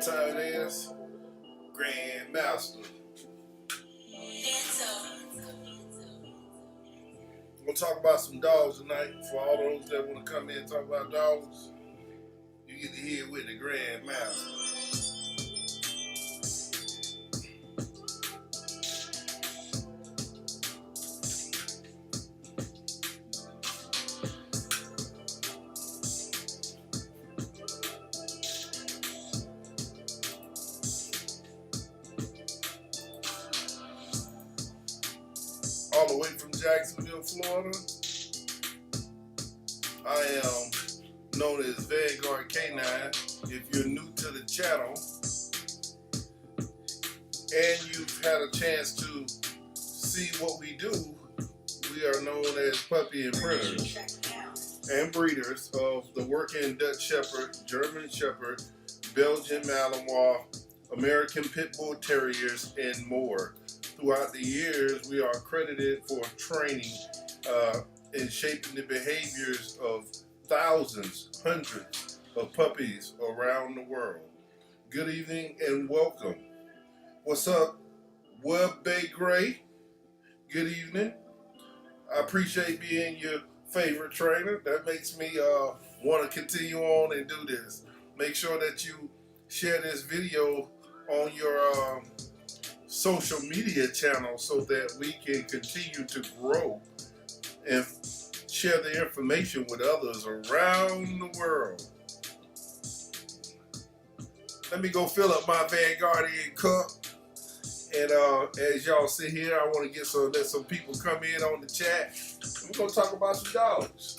time it is? Grandmaster. We'll talk about some dogs tonight. For all those that want to come in and talk about dogs, you get to hear with the Grandmaster. All the way from Jacksonville, Florida, I am known as Vanguard K9. If you're new to the channel and you've had a chance to see what we do, we are known as puppy imprinters and breeders of the working Dutch Shepherd, German Shepherd, Belgian Malinois, American Pit Bull Terriers, and more. Throughout the years, we are credited for training and shaping the behaviors of thousands, hundreds of puppies around the world. Good evening and welcome. What's up, Web Bay Gray? Good evening. I appreciate being your favorite trainer. That makes me want to continue on and do this. Make sure that you share this video on your social media channel so that we can continue to grow and share the information with others around the world. Let me go fill up my Vanguardian cup. And as y'all sit here, I want to let some people come in on the chat. We're going to talk about some dogs.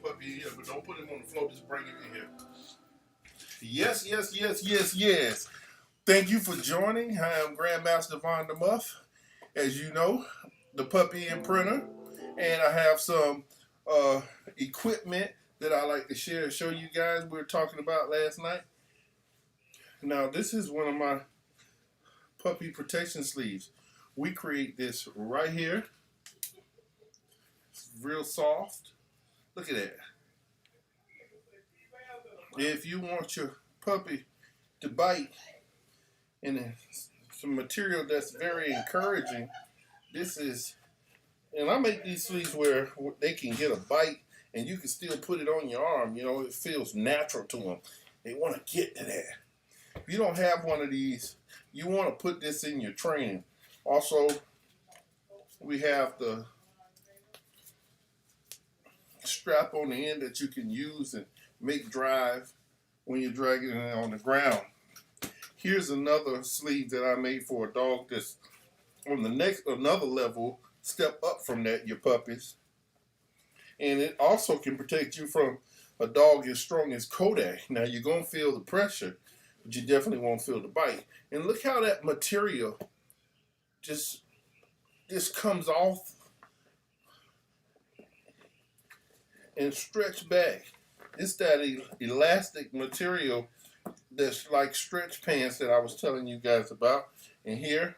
Puppy in here, but don't put him on the floor, just bring him in here. Yes. Thank you for joining. I am Grandmaster Von the Muff, as you know, the puppy imprinter, and I have some equipment that I like to share and show you guys we were talking about last night. Now, this is one of my puppy protection sleeves. We create this right here. It's real soft. Look at that. If you want your puppy to bite in some material that's very encouraging, this is, and I make these sleeves where they can get a bite and you can still put it on your arm. You know, it feels natural to them. They want to get to that. If you don't have one of these, you want to put this in your training. Also, we have the strap on the end that you can use and make drive when you're dragging it on the ground. Here's another sleeve that I made for a dog that's on the another level, step up from that, your puppies. And it also can protect you from a dog as strong as Kodak. Now you're going to feel the pressure, but you definitely won't feel the bite. And look how that material just comes off and stretch back. It's that elastic material that's like stretch pants that I was telling you guys about. And here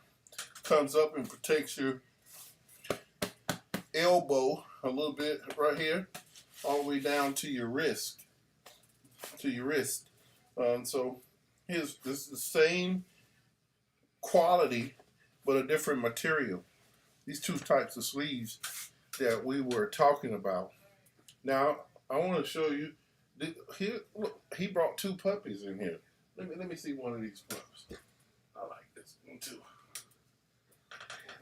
comes up and protects your elbow a little bit right here, all the way down to your wrist. So this is the same quality, but a different material. These two types of sleeves that we were talking about. Now, I want to show you, here, look, he brought two puppies in here. Let me see one of these pups. I like this one too.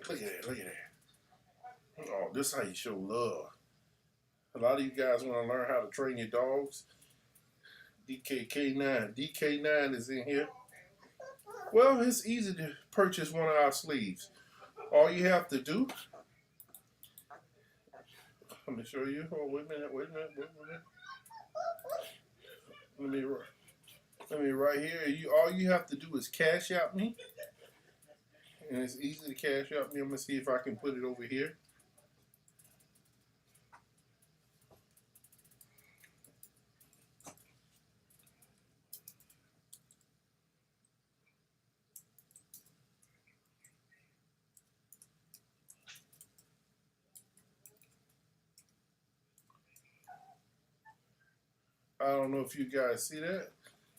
Look at that. Oh, this is how you show love. A lot of you guys want to learn how to train your dogs. DKK9. DK9 is in here. Well, it's easy to purchase one of our sleeves. All you have to do, let me show you. Oh, wait a minute. Let me right here. All you have to do is cash out me. And it's easy to cash out me. I'm going to see if I can put it over here. I don't know if you guys see that.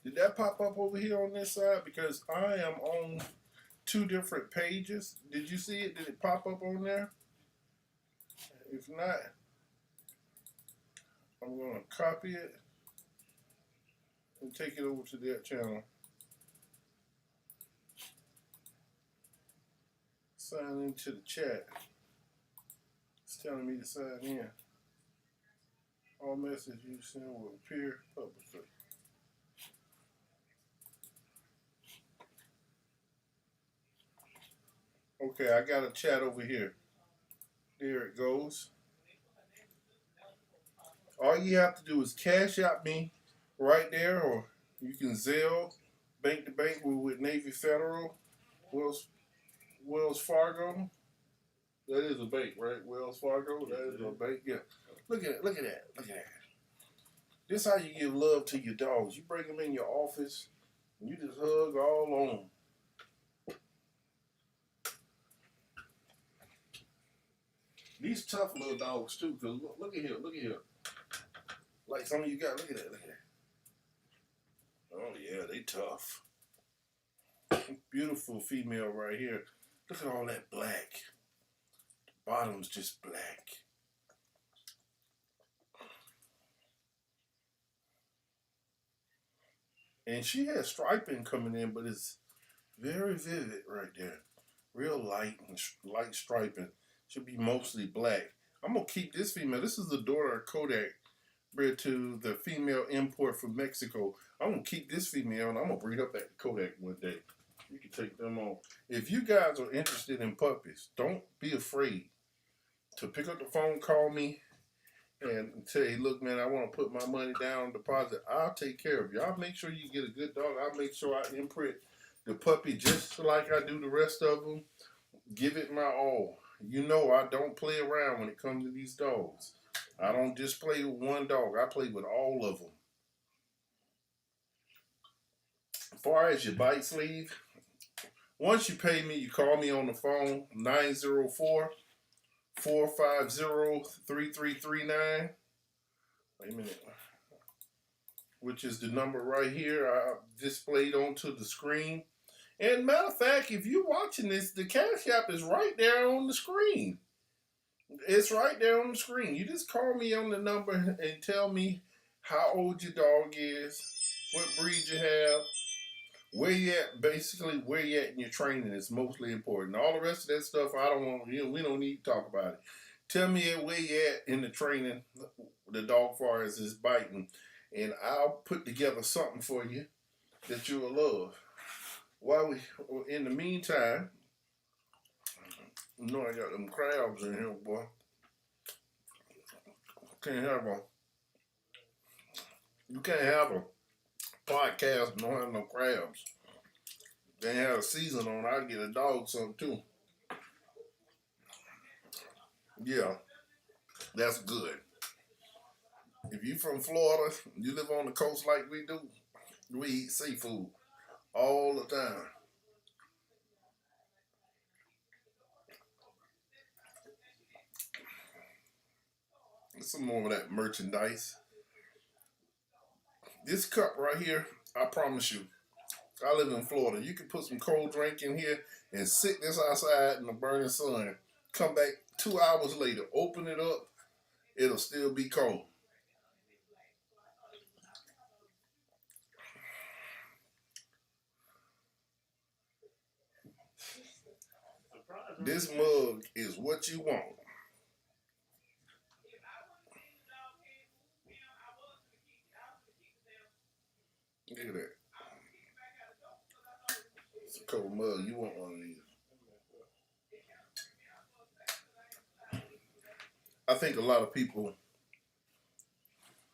Did that pop up over here on this side? Because I am on two different pages. Did you see it? Did it pop up on there? If not, I'm going to copy it and take it over to that channel. Sign into the chat. It's telling me to sign in. All messages you send will appear publicly. Okay, I got a chat over here. There it goes. All you have to do is cash out me right there, or you can Zelle, bank to bank with Navy Federal, Wells Fargo. That is a bank, right? Wells Fargo. That is a bank. Yeah. Look at that. Look at that. This is how you give love to your dogs. You bring them in your office, and you just hug all on them. These tough little dogs too. Cause look at here. Like some of you got. Look at that. Oh yeah, they tough. Beautiful female right here. Look at all that black. The bottom's just black. And she has striping coming in, but it's very vivid right there. Real light and light striping. Should be mostly black. I'm going to keep this female. This is the daughter of Kodak, bred to the female import from Mexico. I'm going to keep this female, and I'm going to breed up that Kodak one day. You can take them on. If you guys are interested in puppies, don't be afraid to pick up the phone, call me, and say, look, man, I want to put my money down deposit. I'll take care of you. I'll make sure you get a good dog. I'll make sure I imprint the puppy just like I do the rest of them. Give it my all. You know I don't play around when it comes to these dogs. I don't just play with one dog. I play with all of them. As far as your bite sleeve, once you pay me, you call me on the phone, 904-450-3339. Wait a minute. Which is the number right here I displayed onto the screen. And matter of fact, if you're watching this, the Cash App is right there on the screen. It's right there on the screen. You just call me on the number and tell me how old your dog is, what breed you have, where you at, basically where you at in your training is mostly important. All the rest of that stuff, I don't want, we don't need to talk about it. Tell me where you at in the training, the dog far as is biting, and I'll put together something for you that you'll love. While in the meantime, you know I got them crabs in here, boy. Can't have them. You can't have a podcast and don't have no crabs. They ain't have a season on. I'll get a dog some too. Yeah, that's good. If you from Florida, you live on the coast like we do, we eat seafood all the time. Some more of that merchandise. This cup right here, I promise you, I live in Florida. You can put some cold drink in here and sit this outside in the burning sun. Come back 2 hours later, open it up, it'll still be cold. This mug is what you want. Look at that. It's a couple mugs. You want one of these? I think a lot of people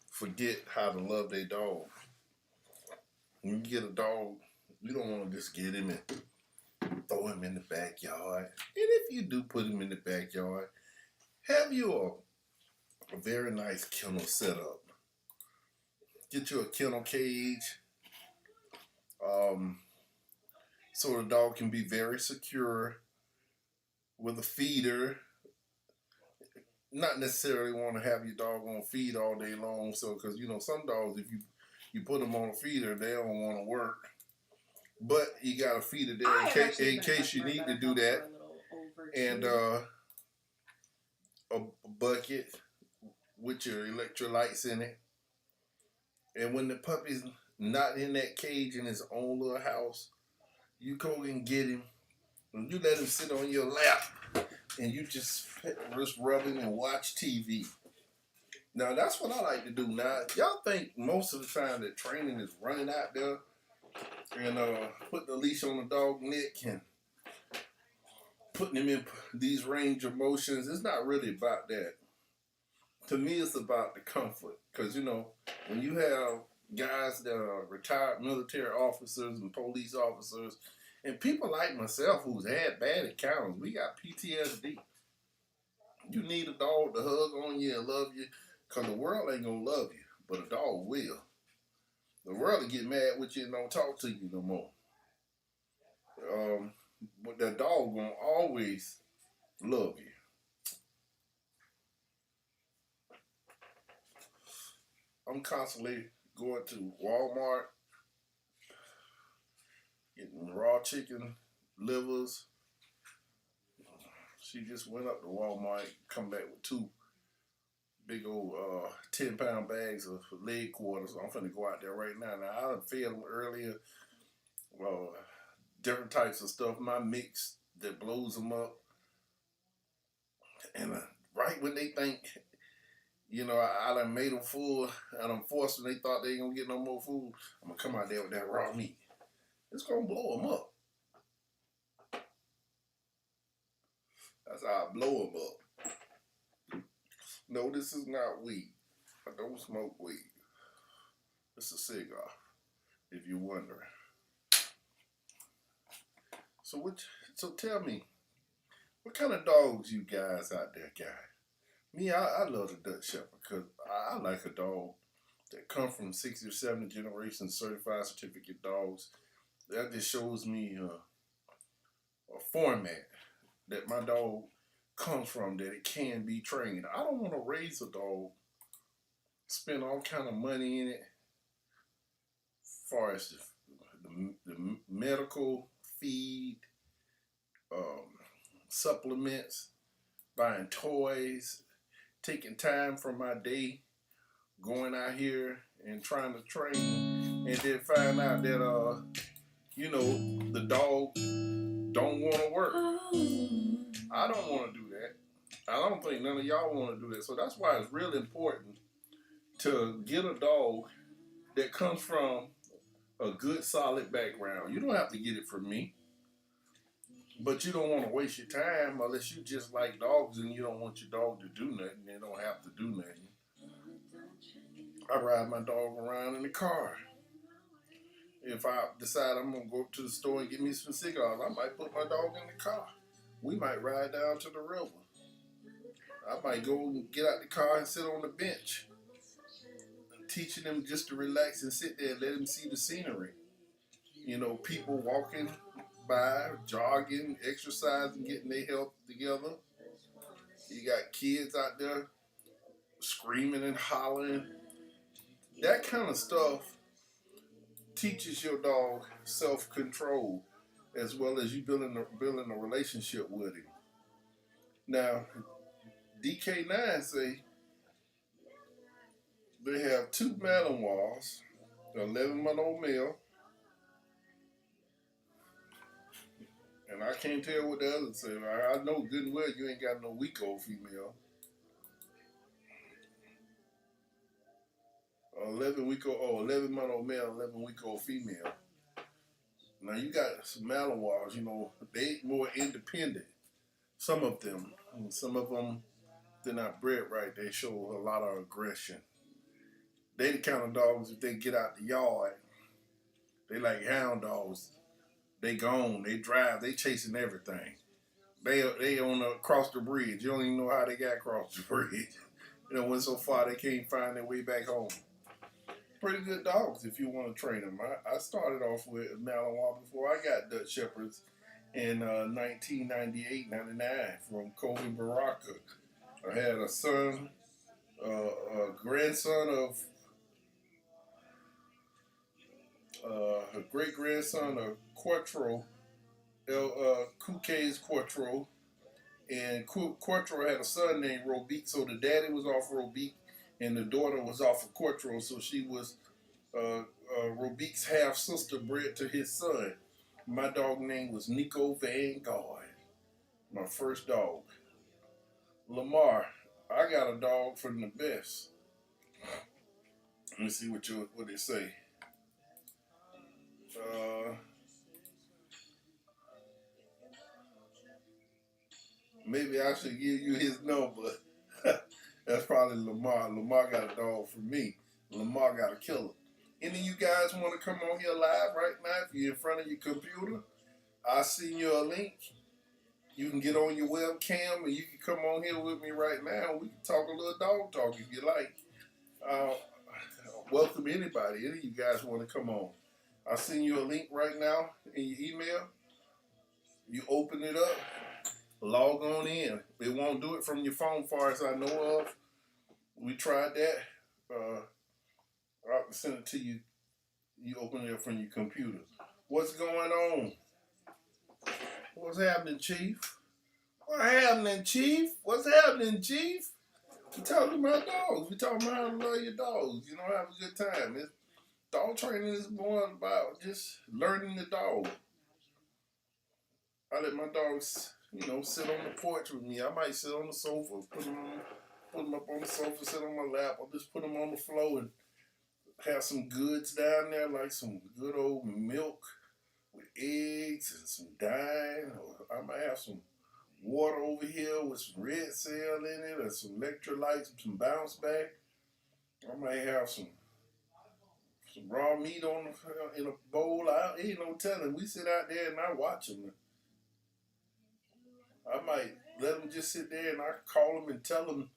forget how to love their dog. When you get a dog, you don't want to just get him and throw him in the backyard. And if you do put him in the backyard, have you a very nice kennel set up. Get you a kennel cage, so the dog can be very secure with a feeder. Not necessarily want to have your dog on feed all day long, so because some dogs, if you put them on a feeder, they don't want to work. But you got a feeder there in case you need to do that, and a bucket with your electrolytes in it. And when the puppy's not in that cage in his own little house, you go and get him, and you let him sit on your lap, and you just rub him and watch TV. Now, that's what I like to do. Now, y'all think most of the time that training is running out there and putting the leash on the dog's neck and putting him in these range of motions. It's not really about that. To me, it's about the comfort. Because, when you have guys that are retired military officers and police officers, and people like myself who's had bad encounters, we got PTSD. You need a dog to hug on you and love you, because the world ain't going to love you, but a dog will. The world will get mad with you and don't talk to you no more. But that dog going to always love you. I'm constantly going to Walmart, getting raw chicken livers. She just went up to Walmart, come back with 2 big old 10-pound bags of leg quarters. I'm finna go out there right now. Now, I fed them earlier, different types of stuff, my mix that blows them up. And right when they think, I done made them full, and I'm forced them, they thought they ain't gonna get no more food, I'm gonna come out there with that raw meat. It's gonna blow them up. That's how I blow them up. No, this is not weed. I don't smoke weed. It's a cigar, if you're wondering. So tell me, what kind of dogs you guys out there got? Me, I love the Dutch Shepherd because I like a dog that come from 60 or 70 generations certified certificate dogs. That just shows me a format that my dog comes from, that it can be trained. I don't want to raise a dog, spend all kind of money in it, as far as the medical feed, supplements, buying toys, taking time from my day, going out here and trying to train, and then find out that the dog don't want to work. I don't want to do that. I don't think none of y'all want to do that. So that's why it's really important to get a dog that comes from a good, solid background. You don't have to get it from me, but you don't want to waste your time unless you just like dogs and you don't want your dog to do nothing. They don't have to do nothing. I ride my dog around in the car. If I decide I'm going to go up to the store and get me some cigars, I might put my dog in the car. We might ride down to the river. I might go and get out the car and sit on the bench, teaching them just to relax and sit there and let them see the scenery. People walking by, jogging, exercising, getting their health together. You got kids out there screaming and hollering. That kind of stuff teaches your dog self-control, as well as you building a relationship with him. Now, DK9 say they have 2 Malinois, 11-month-old male, and I can't tell what the others say. I know good and well you ain't got no week-old female. 11-week-old, 11-month-old male, 11-week-old female. Now you got some Malinois, they more independent. Some of them, they're not bred right. They show a lot of aggression. They the kind of dogs, if they get out the yard, they like hound dogs. They gone, they drive, they chasing everything. They on across the bridge. You don't even know how they got across the bridge. Went so far they can't find their way back home. Pretty good dogs if you want to train them. I started off with Malinois before I got Dutch Shepherds in 1998, 99 from Kobe Baraka. I had a son, a grandson of, a great grandson of Quattro, Couquet's Quattro, and Quattro had a son named Robique, so the daddy was off Robique, and the daughter was off of Quattro, so she was Robique's half sister bred to his son. My dog name was Nico Vanguard, my first dog. Lamar, I got a dog from the best. Let me see what they say. Maybe I should give you his number. That's probably Lamar. Lamar got a dog for me. Lamar got a killer. Any of you guys want to come on here live right now? If you're in front of your computer, I'll send you a link. You can get on your webcam and you can come on here with me right now. We can talk a little dog talk if you like. Welcome anybody. Any of you guys want to come on? I'll send you a link right now in your email. You open it up, log on in. It won't do it from your phone, far as I know of. We tried that. I'll send it to you. You open it up from your computer. What's going on? What's happening, Chief? What's happening, Chief? What's happening, Chief? We talking about dogs. We talking about how to love your dogs. Have a good time. Dog training is more about just learning the dog. I let my dogs, sit on the porch with me. I might sit on the sofa, put them up on the sofa, sit on my lap, or just put them on the floor and have some goods down there, like some good old milk with eggs and some dime. Or I might have some water over here with some red cell in it, or some electrolytes, some bounce back. I might have some raw meat in a bowl. Ain't no telling. We sit out there and I watch them. I might let them just sit there and I call them and tell them,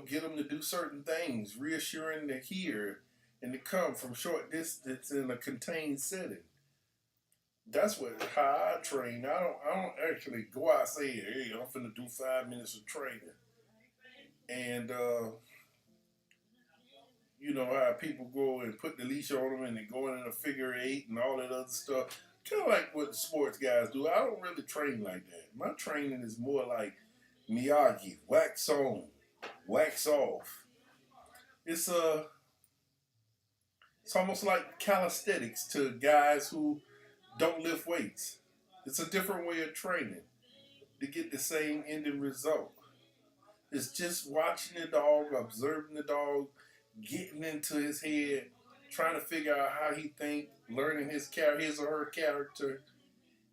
get them to do certain things, reassuring to hear and to come from short distance in a contained setting. That's how I train. I don't actually go out and say, hey, I'm finna do 5 minutes of training. And how people go and put the leash on them and they're going in a figure 8 and all that other stuff. Kind of like what the sports guys do. I don't really train like that. My training is more like Miyagi, wax on, wax off. It's almost like calisthenics to guys who don't lift weights. It's a different way of training to get the same ending result. It's just watching the dog, observing the dog, getting into his head, trying to figure out how he thinks, learning his or her character,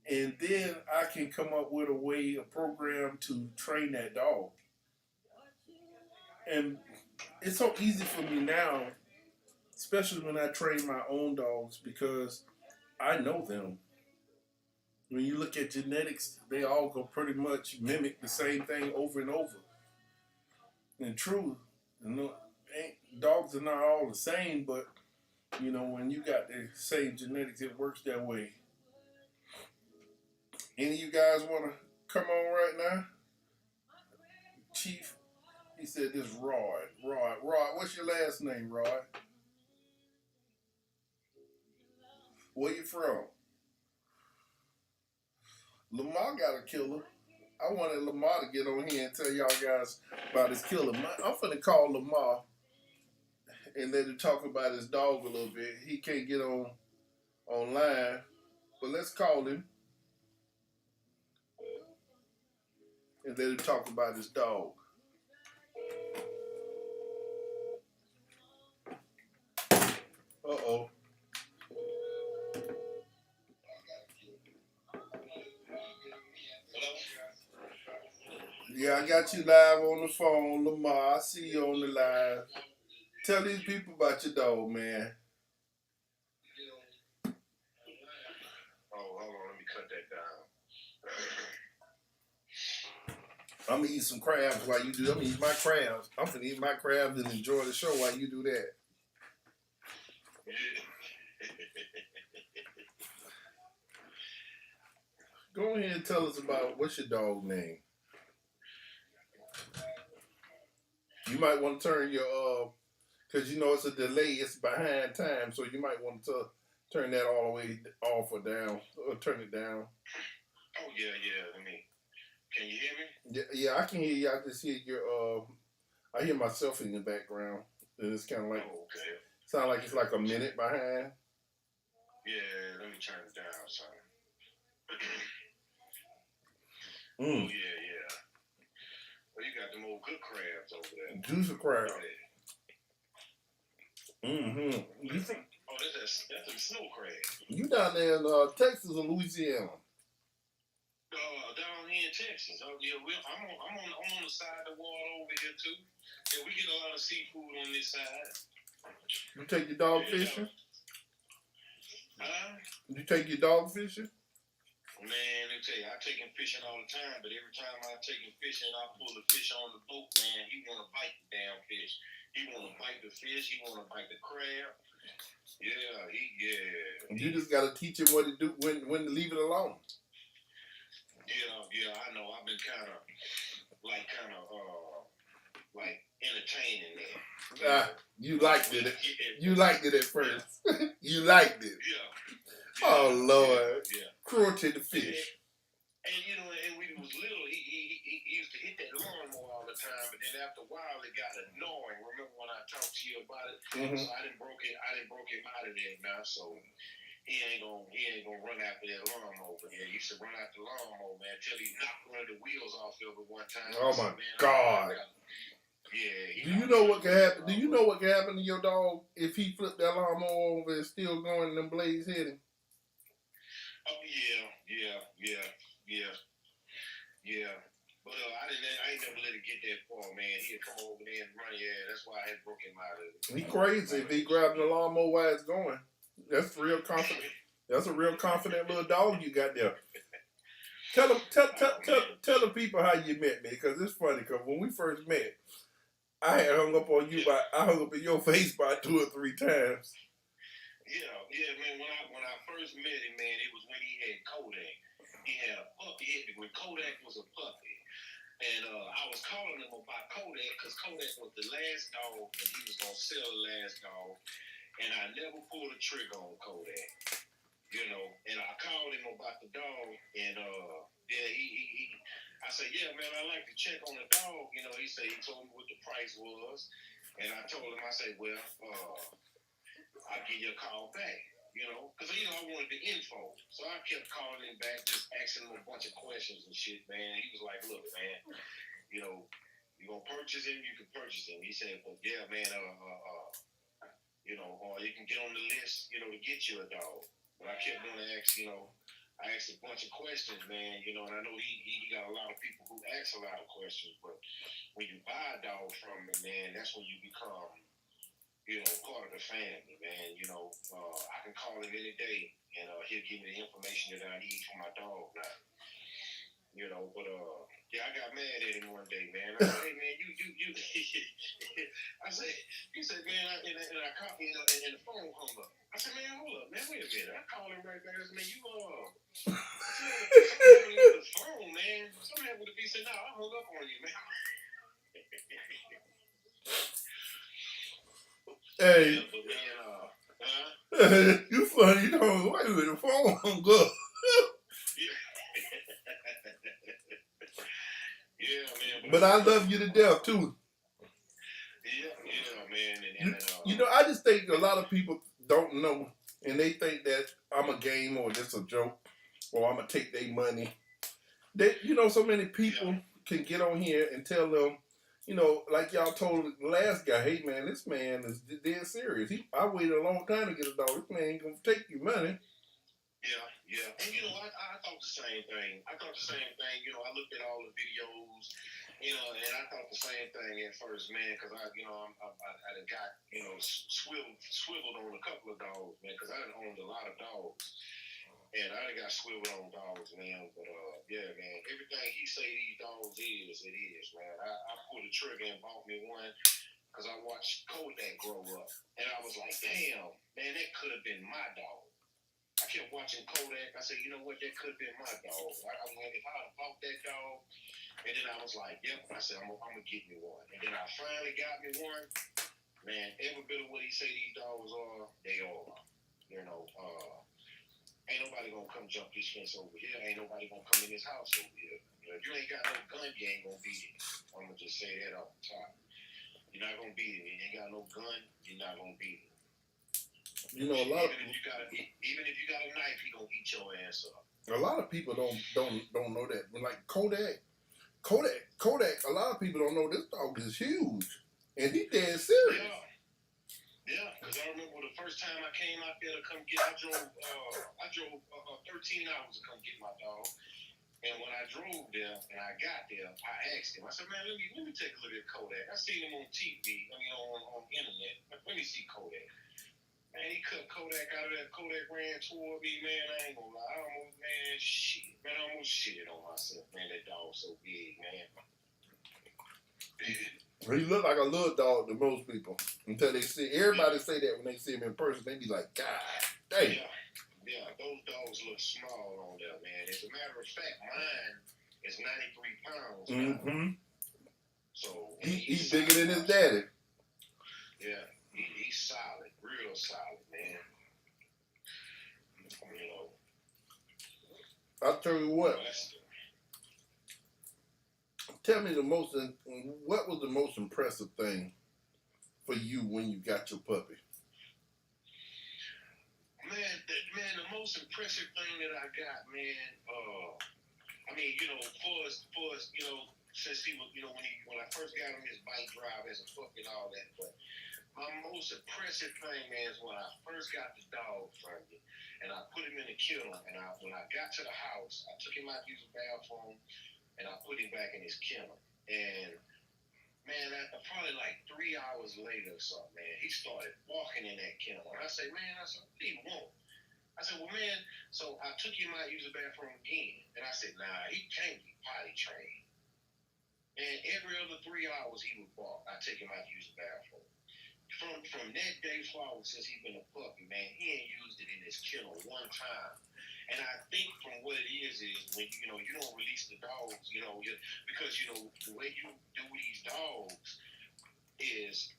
and then I can come up with a program to train that dog. And it's so easy for me now, especially when I train my own dogs, because I know them. When you look at genetics, they all go pretty much mimic the same thing over and over. And true, dogs are not all the same, but when you got the same genetics, it works that way. Any of you guys want to come on right now? Chief, he said this Rod. Rod, what's your last name, Rod? Where you from? Lamar got a killer. I wanted Lamar to get on here and tell y'all guys about his killer. I'm finna call Lamar and let him talk about his dog a little bit. He can't get online, but let's call him and let him talk about his dog. Uh-oh. Yeah, I got you live on the phone, Lamar. I see you on the live. Tell these people about your dog, man. Oh, hold on, let me cut that down. I'm gonna eat some crabs while you do. I'm gonna eat my crabs. I'm gonna eat my crabs and enjoy the show while you do that. Go ahead and tell us about what's your dog name. You might want to turn your because you know it's a delay. It's behind time, so you might want to turn that all the way off or down, or turn it down. Oh yeah. Let me. Can you hear me? Yeah, I can hear you. I just hear your I hear myself in the background, and it's kind of like okay. Sound like it's like a minute behind. Yeah, let me turn it down, son. Mm. Oh yeah. Well, you got them old good crabs over there. Juice of crab. Mm-hmm. Oh, that's a snow crab. You down there in Texas or Louisiana? Down here in Texas. Oh yeah, I'm on the side of the water over here too. Yeah, we get a lot of seafood on this side. You take your dog fishing? Huh? You take your dog fishing? Man, let me tell you, I take him fishing all the time, but every time I take him fishing, I pull the fish on the boat, man, he want to bite the damn fish. He want to bite the fish. He want to bite the crab. Yeah. You just got to teach him what to do, when to leave it alone. Yeah, I know. I've been kind of entertaining that. You liked it. You liked it at first. You liked it. Yeah. Oh, Lord. Yeah. Cruelty to fish. And when he was little, he used to hit that lawnmower all the time. But then after a while, it got annoying. Remember when I talked to you about it? Mm-hmm. So I didn't broke him out of there now. So he ain't gonna run after that lawnmower. But yeah, he used to run after the lawnmower, man, till he knocked one of the wheels off of it one time. Oh my God. Yeah. Do you know what can happen? Do you know what can happen to your dog if he flipped that lawnmower over and still going and them blades hit him? Oh yeah. But I ain't never let it get that far, man. He'd come over there and run. Yeah, that's why I had broke him out of it. He crazy if he grabbing the lawnmower while it's going. That's real confident. That's a real confident little dog you got there. Tell the people how you met me, because it's funny. Because when we first met, I had hung up on you I hung up in your face by 2 or 3 times. Yeah, man. When I first met him, man, it was when he had Kodak. He had a puppy when Kodak was a puppy. And I was calling him about Kodak because Kodak was the last dog, and he was going to sell the last dog. And I never pulled a trigger on Kodak. And I called him about the dog, and I said, yeah, man, I like to check on the dog. He told me what the price was. And I told him, I said, well, I'll give you a call back. Because, I wanted the info. So I kept calling him back, just asking him a bunch of questions and shit, man. He was like, look, man, you going to purchase him, you can purchase him. He said, but yeah, man, or you can get on the list, to get you a dog. But I kept going to ask, I asked a bunch of questions, man, and I know he got a lot of people who ask a lot of questions, but when you buy a dog from him, man, that's when you become part of the family, man. I can call him any day, and he'll give me the information that I need for my dog now. But yeah, I got mad at him one day, man. I said, hey, man, you. He said, man, and I called him, and the phone hung up. I said, man, hold up, man, wait a minute. I called him right back. I said, man, something happened with the phone, man. Something happened with the phone. He said, no, I hung up on you, man. Hey, yeah, you funny, don't wait with the phone hung up. Yeah, man. But I love you to death too. Yeah, man. I just think a lot of people don't know, and they think that I'm a game or just a joke, or I'm gonna take their money. So many people can get on here and tell them, you know, like y'all told the last guy, hey man, this man is dead serious. I waited a long time to get a dog. This man ain't gonna take your money. Yeah, yeah. And you know, I thought the same thing. I thought the same thing. You know, I looked at all the videos, you know, and I thought the same thing at first, man, because I done got, you know, swiveled on a couple of dogs, man, because I done owned a lot of dogs. And I done got swiveled on dogs, man. But, yeah, man, everything he say these dogs is, it is, man. I pulled the trigger and bought me one because I watched Kodak grow up. And I was like, damn, man, that could have been my dog. I kept watching Kodak. I said, you know what? That could have been my dog. I mean, if I had bought that dog, and then I was like, yep. I said, I'm gonna get me one. And then I finally got me one. Man, every bit of what he say these dogs are, they all are. You know, ain't nobody gonna come jump this fence over here. Ain't nobody gonna come in this house over here. You know, if you ain't got no gun, you ain't gonna beat it. I'm gonna just say that off the top. You're not gonna beat it. If you ain't got no gun, you're not gonna beat it. You know, even if you got a knife, he gonna eat your ass up. A lot of people don't know that. Like Kodak. A lot of people don't know this dog is huge, and he dead serious. Yeah, because I remember the first time I came out there to come get, I drove 13 hours to come get my dog. And when I drove there and I got there, I asked him. I said, "Man, let me take a look at Kodak. I seen him on TV. I mean, on internet. Let me see Kodak." Man, he cut Kodak out of that. Kodak ran toward me, man. I ain't gonna lie. I almost shitted on myself, man. That dog so big, man. He look like a little dog to most people until they see. Everybody say that when they see him in person, they be like, "God damn." Yeah, those dogs look small on there, man. As a matter of fact, mine is 93 pounds. Mm-hmm. So he's bigger than his daddy. Yeah, he's solid, real solid, man. You know. I'll tell you what. Tell me what was the most impressive thing for you when you got your puppy? Man, the most impressive thing that I got, man, I mean, you know, for us, you know, since he was, you know, when I first got him his bike drive as a puppy and all that, but my most impressive thing, man, is when I first got the dog from you, and I put him in the kennel, and when I got to the house, I took him out to use the bathroom, and I put him back in his kennel, and man, probably like 3 hours later or something, man, he started walking in that kennel. And I said, what do you want? I said, well, man, so I took him out to use the bathroom again. And I said, nah, he can't be potty trained. And every other 3 hours he would walk. I take him out to use the bathroom. From that day forward, since he's been a puppy, man, he ain't used it in his kennel one time. And I think from what it is when you know you don't release the dogs, you know, because you know the way you do these dogs is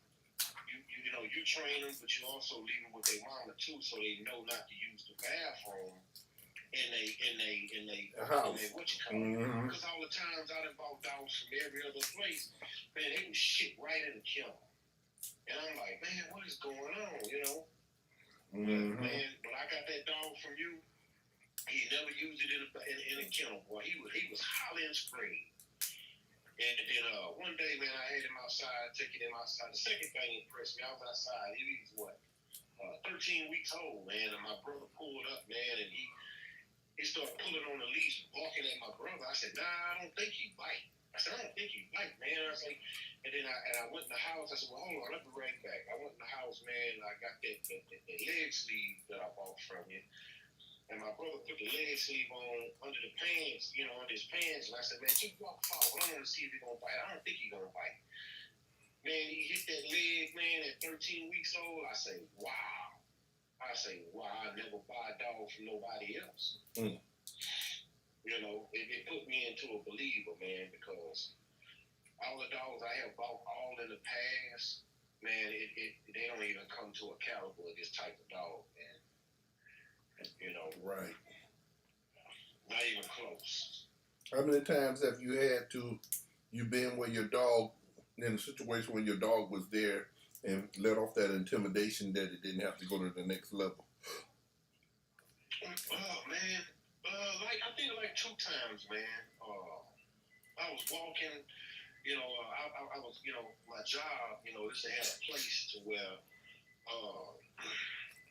you know you train them, but you also leave them with their mama too, so they know not to use the bathroom in they what you call it. Because all the times I done bought dogs from every other place, man, they would shit right in the kennel, and I'm like, man, what is going on, you know? Mm-hmm. Man, when I got that dog from you. He never used it in a kennel, boy. He was highly sprayed. And then one day, man, I had him outside, taking him outside. The second thing impressed me. I was outside. He was 13 weeks old, man. And my brother pulled up, man, and he started pulling on the leash, barking at my brother. I said, nah, I don't think he bite. I man. I was like, and then I went in the house. I said, well, hold on, let me right back. I went in the house, man. And I got that leg sleeve that I bought from you. And my brother put the leg sleeve on under the pants, you know, under his pants. And I said, man, just walk forward. I want to see if he's going to bite. I don't think he's going to bite. Man, he hit that leg, man, at 13 weeks old. I say, wow. I never buy a dog from nobody else. Mm. You know, it put me into a believer, man, because all the dogs I have bought all in the past, man, they don't even come to a caliber of this type of dog, man. You know, right? Not even close. How many times have you been where your dog in a situation where your dog was there and let off that intimidation that it didn't have to go to the next level? Oh man, I think like 2 times, man. I was walking I was, my job, this had a place to where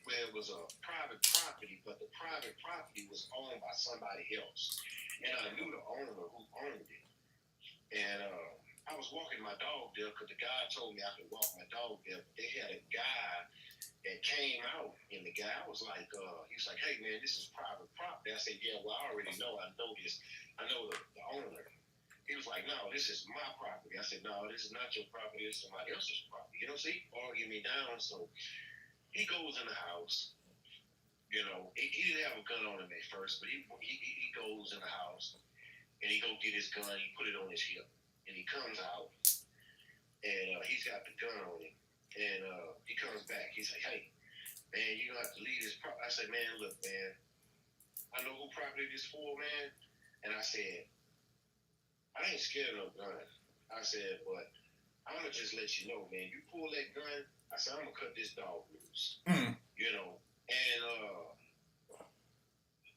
it was a private property, but the private property was owned by somebody else, and I knew the owner who owned it, and I was walking my dog there because the guy told me I could walk my dog there, but they had a guy that came out, and the guy was like, he's like, hey man, this is private property. I said, yeah, well, I already know, I know this, I know the owner. He was like, no, this is my property. I said, no, this is not your property, it's somebody else's property. So he argued me down. So he goes in the house. He didn't have a gun on him at first, but he goes in the house and he go get his gun. He put it on his hip, and he comes out and he's got the gun on him. And he comes back. He's like, hey, man, you gonna have to leave this property. I said, man, look, man, I know who property this for, man. And I said, I ain't scared of no gun. I said, but I'm gonna just let you know, man. You pull that gun, I said, I'm gonna cut this dog loose. And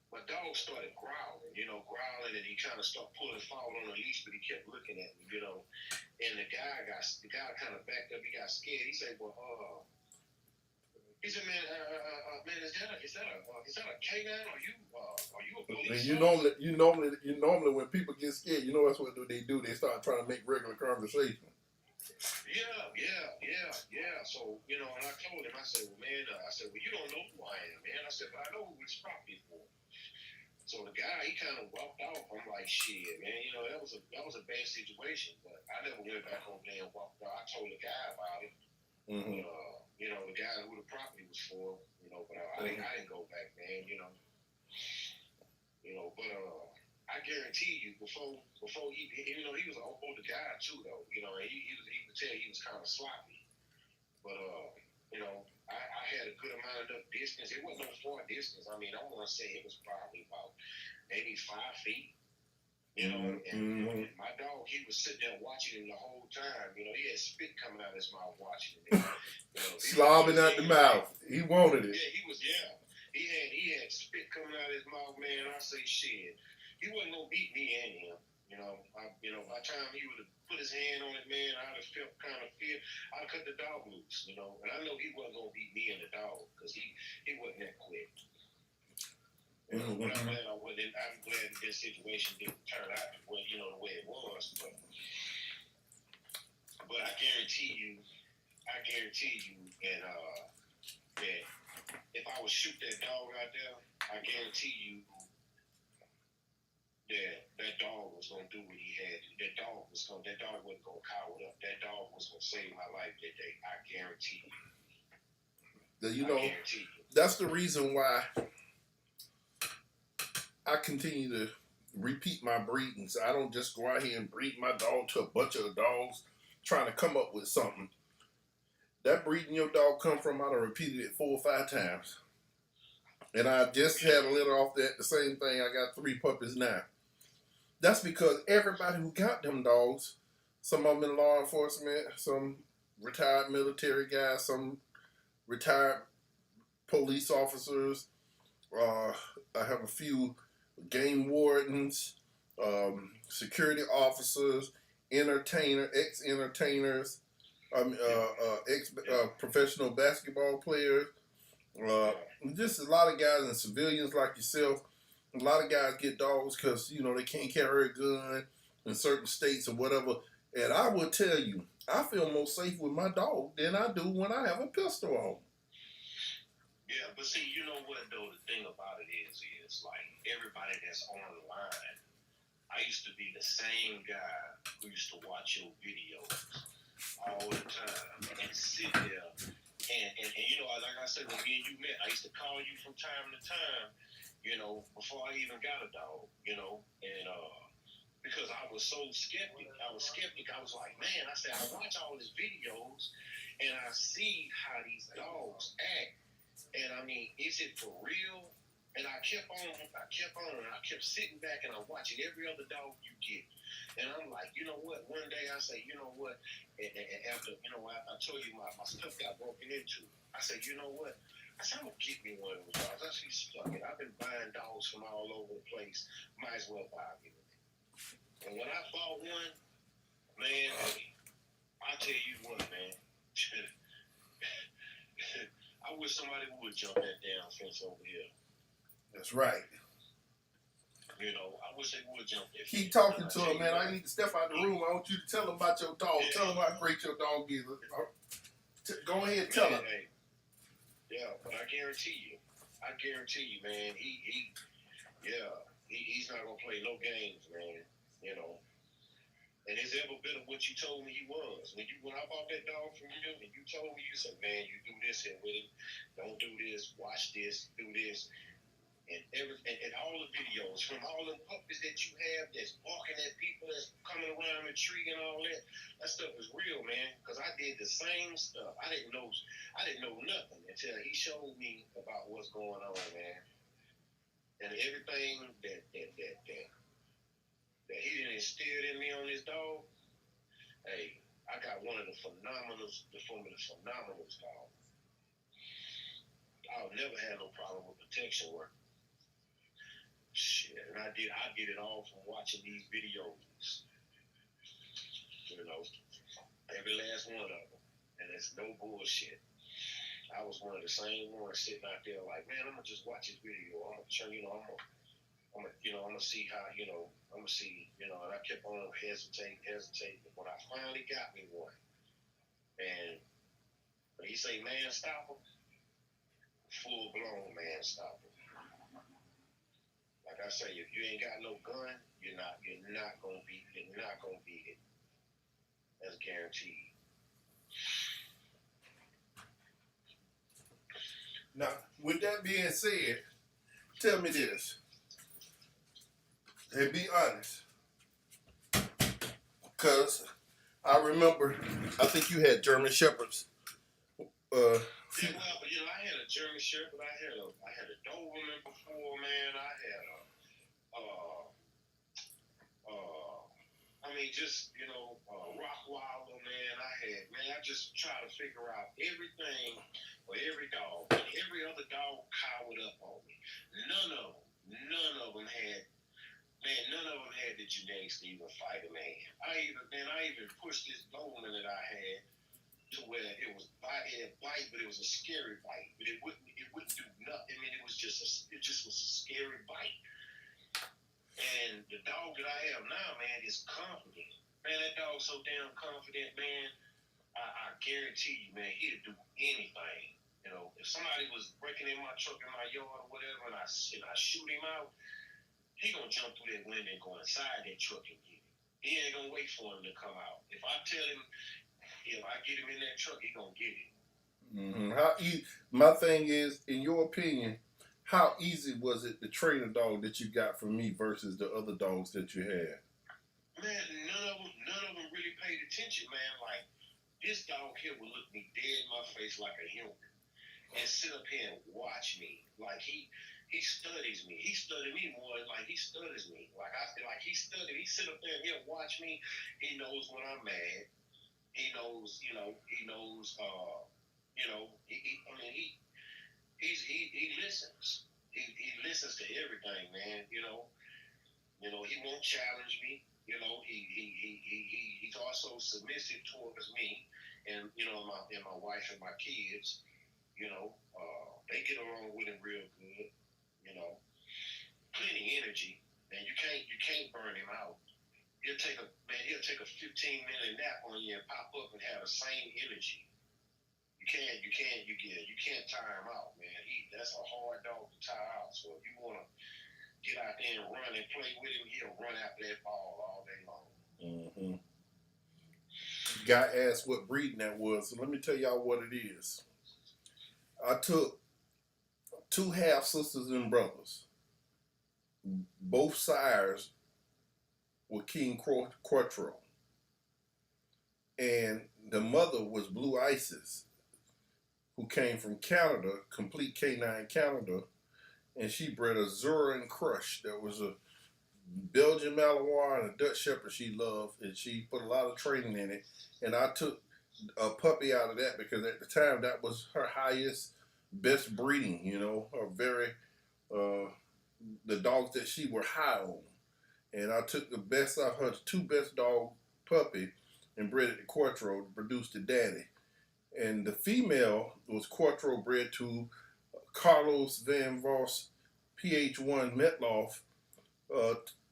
my dog started growling, and he kind of started falling on the leash, but he kept looking at me, And the guy kind of backed up. He got scared. He said, well, he said, man, is that a K9? Are you a police? And you normally when people get scared, that's what they do. They start trying to make regular conversation. Yeah. So, and I told him, I said, well, man, well, you don't know who I am, man. I said, but I know who this property is for. So the guy, he kind of walked off. I'm like, shit, man, that was a bad situation, but I never went back over there and walked out. I told the guy about it. Mm-hmm. The guy who the property was for, but I didn't go back, man, but I guarantee you, before he was an older guy too, though, and he could tell he was kind of sloppy, but I had a good amount of distance. It wasn't no far distance. I mean, I want to say it was probably about maybe 5 feet. And my dog, he was sitting there watching him the whole time. He had spit coming out of his mouth watching him. Slobbing out the mouth. He wanted it. Yeah. He had spit coming out of his mouth, man. I say, shit. He wasn't going to beat me and him. By the time he would have put his hand on it, man, I'd have felt kind of fear. I'd cut the dog loose, And I know he wasn't going to beat me and the dog because he wasn't that quick. But I'm glad that this situation didn't turn out the way it was. But I guarantee you, and that if I would shoot that dog out there, I guarantee you that dog was gonna do what he had. That dog wasn't gonna cower up. That dog was gonna save my life that day. I guarantee you. That's the reason why I continue to repeat my breedings. I don't just go out here and breed my dog to a bunch of dogs trying to come up with something. That breeding your dog come from, I done repeated it 4 or 5 times. And I just had a litter off that, the same thing. I got 3 puppies now. That's because everybody who got them dogs, some of them in law enforcement, some retired military guys, some retired police officers, I have a few game wardens, security officers, ex-entertainers, ex-professional basketball players, just a lot of guys and civilians like yourself. A lot of guys get dogs because, they can't carry a gun in certain states or whatever. And I will tell you, I feel more safe with my dog than I do when I have a pistol on. Yeah, but see, you know what, though, the thing about it is like everybody that's on the line, I used to be the same guy who used to watch your videos all the time and sit there. And like I said, when me and you met, I used to call you from time to time, before I even got a dog, and because I was so skeptic. I was like, man, I said, I watch all these videos and I see how these dogs act. And I mean, is it for real? And I kept on, and I kept sitting back and I'm watching every other dog you get. And I'm like, you know what? One day I say, you know what? And after, I told you my stuff got broken into. I said, you know what? I said, I'm going to get me one of those dogs. I said, fuck it. I've been buying dogs from all over the place. Might as well buy me one. And when I bought one, Man, I tell you what, man. I wish somebody would jump that damn fence over here. That's right. You know, I wish they would jump that Keep fence. talking to him, man. I need to step out the room. I want you to tell him about your dog. Tell him how great your dog is. Go ahead, tell him. Hey, yeah, but I guarantee you, man, he's not gonna play no games, man. You know. And it's ever been what you told me he was. When I bought that dog from you, and you told me, you said, man, you do this here with him, don't do this, watch this, do this. And all the videos from all the puppies that you have that's barking at people, that's coming around the tree and all that, that stuff is real, man. Because I did the same stuff. I didn't know nothing until he showed me about what's going on, man. And everything that he didn't instill in me on this dog, hey, I got one of the phenomenals dog. I'll never have no problem with protection work. Shit, and I did it all from watching these videos. You know, every last one of them, and it's no bullshit. I was one of the same ones sitting out there like, man, I'm gonna just watch this video. I'm gonna turn, I'm gonna see how, I'm gonna see, and I kept on hesitating. When I finally got me one, and when he say man stopper, full blown man stopper. Like I say, if you ain't got no gun, you're not gonna beat it. That's guaranteed. Now, with that being said, tell me this. And be honest. Because I remember, I think you had German Shepherds. Yeah, well, I had a German Shepherd. I had a Doberman before, man. I had Rottweiler, man. I just try to figure out everything for every dog. And every other dog cowered up on me. None of them had the genetics to even fight a man. I even pushed this Doberman that I had to where it was bite, but it was a scary bite. But it wouldn't do nothing. I mean, it just was a scary bite. And the dog that I have now, man, is confident. Man, that dog's so damn confident, man. I guarantee you, man, he'd do anything. If somebody was breaking in my truck in my yard or whatever, and I shoot him out, he gonna jump through that window and go inside that truck and get it. He ain't gonna wait for him to come out. If I tell him, if I get him in that truck, he gonna get it. Mm-hmm. My thing is, in your opinion, how easy was it to train a dog that you got from me versus the other dogs that you had? Man, none of them really paid attention, man. Like, this dog here would look me dead in my face like a human and sit up here and watch me. Like, he studies me. He studied me more than like he studies me. He sit up there and he'll watch me. He knows when I'm mad. He knows, he listens. He listens to everything, man. He won't challenge me. He's also submissive towards me, and my wife and my kids. They get along with him real good. Plenty energy, and you can't burn him out. He'll take a 15-minute nap on you and pop up and have the same energy. You can't tire him out, man. That's a hard dog to tire out. So if you want to get out there and run and play with him, he'll run after that ball all day long. Mm-hmm. Guy asked what breeding that was, so let me tell y'all what it is. I took 2 half sisters and brothers. Both sires were King Quattro. And the mother was Blue Isis, who came from Canada, complete Canine Canada, and she bred a Zurin Crush that was a Belgian Malinois and a Dutch Shepherd she loved, and she put a lot of training in it. And I took a puppy out of that because at the time that was her highest, best breeding, her very, the dogs that she were high on. And I took the best of her 2 best dog puppy and bred it to Quattro to produce the daddy. And the female was Quattro bred to Carlos Van Voss PH1 Metloff,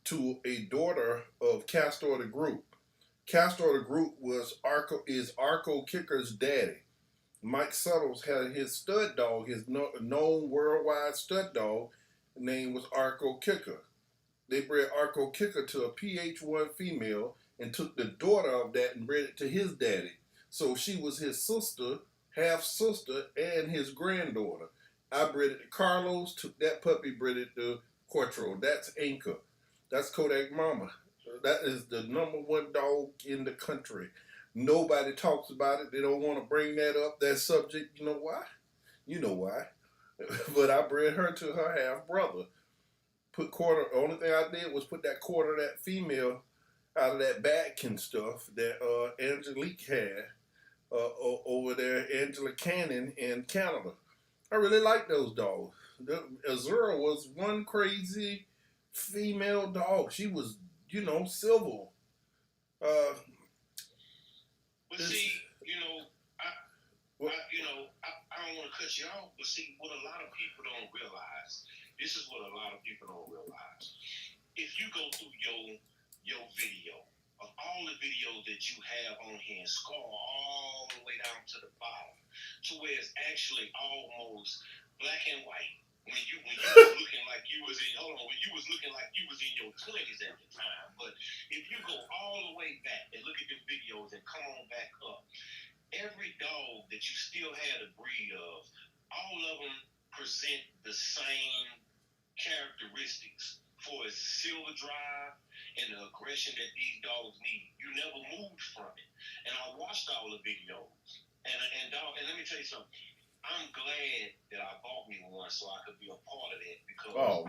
to a daughter of Castor the Group. Castor the Group is Arco Kicker's daddy. Mike Suttles had his stud dog, his known worldwide stud dog, name was Arco Kicker. They bred Arco Kicker to a PH1 female and took the daughter of that and bred it to his daddy. So she was his sister, half sister, and his granddaughter. I bred it to Carlos, took that puppy, bred it to Quattro. That's Anchor. That's Kodak Mama. That is the #1 dog in the country. Nobody talks about it. They don't want to bring that up, that subject. You know why? You know why. But I bred her to her half brother. Put quarter. Only thing I did was put that quarter of that female out of that Batkin stuff that Angelique had over there, Angela Cannon in Canada. I really like those dogs. Azura was one crazy female dog. She was, silver. But see, I don't want to cut you off, but see, what a lot of people don't realize, this is what a lot of people don't realize. If you go through your video, of all the videos that you have on here and scroll all the way down to the bottom, to where it's actually almost black and white. When you was looking like you was in your 20s at the time. But if you go all the way back and look at the videos and come on back up, every dog that you still had a breed of, all of them present the same characteristics for its silver drive and the aggression that these dogs need. You never moved from it. And I watched all the videos. And let me tell you something. I'm glad that I bought me one so I could be a part of it, because I was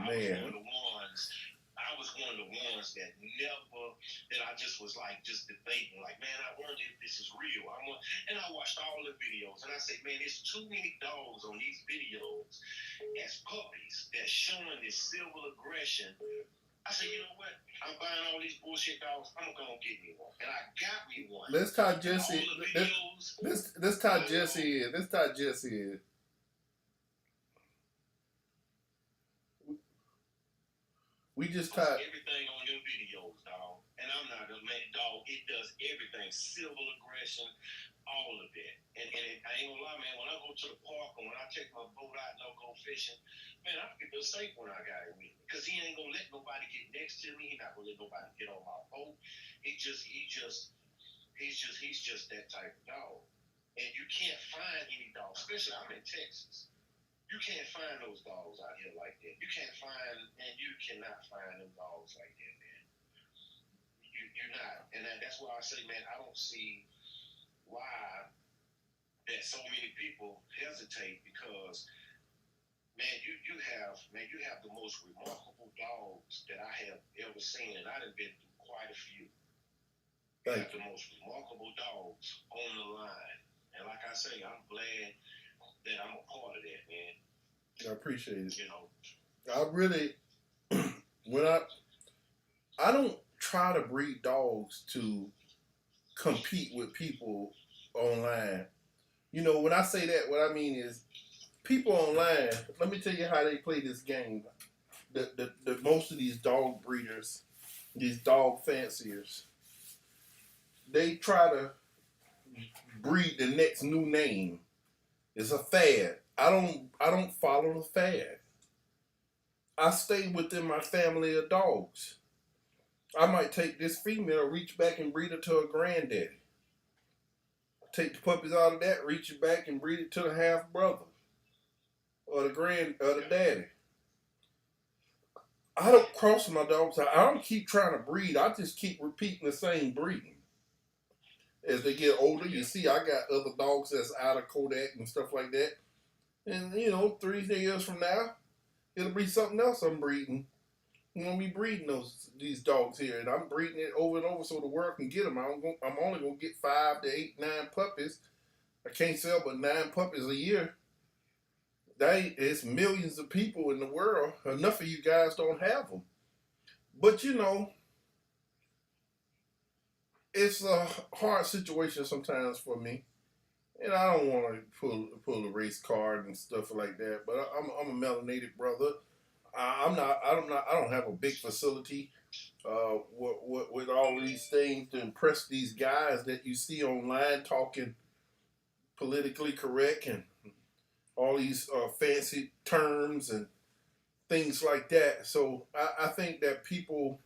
one of the ones that I just was just debating, man, I wonder if this is real. And I watched all the videos and I said, man, there's too many dogs on these videos as puppies that's showing this silver aggression. I said, you know what? I'm buying all these bullshit dogs. I'm gonna get me one, and I got me one. Let's tie Jesse. Let's tie Jesse in. Let's tie Jesse in. We just tied everything on your videos, dog. And I'm not a man, dog. It does everything. Civil aggression, all of that. And I ain't gonna lie, man. When I go to the park and when I take my boat out and I go fishing, man, I feel safe when I got it with me, because he ain't gonna let nobody get next to me. He's not gonna let nobody get on my boat. He's just that type of dog. And you can't find any dog, especially I'm in Texas. You can't find those dogs out here like that. You cannot find them dogs like that, man. You're not. And that's why I say, man, I don't see why that so many people hesitate, because, man, you have the most remarkable dogs that I have ever seen, and I've been through quite a few. You have the most remarkable dogs on the line. And like I say, I'm glad that I'm a part of that, man. I appreciate it. I really, I don't try to breed dogs to compete with people online. When I say that, what I mean is people online. Let me tell you how they play this game. The most of these dog breeders, these dog fanciers, they try to breed the next new name. It's a fad. I don't follow the fad. I stay within my family of dogs. I might take this female, reach back and breed her to her granddaddy. Take the puppies out of that, reach it back and breed it to the half brother or the daddy. I don't cross my dogs out. I don't keep trying to breed. I just keep repeating the same breeding. As they get older, you see I got other dogs that's out of Kodak and stuff like that. And, 3 years from now, it'll be something else I'm breeding. I'm going to be breeding these dogs here. And I'm breeding it over and over so the world can get them. I'm only going to get 5 to 8, 9 puppies. I can't sell but 9 puppies a year. It's millions of people in the world. Enough of you guys don't have them. But, it's a hard situation sometimes for me, and I don't want to pull a race card and stuff like that. But I'm a melanated brother. I'm not. I'm not. I don't have a big facility. With all these things to impress these guys that you see online talking politically correct and all these fancy terms and things like that. So I think that people,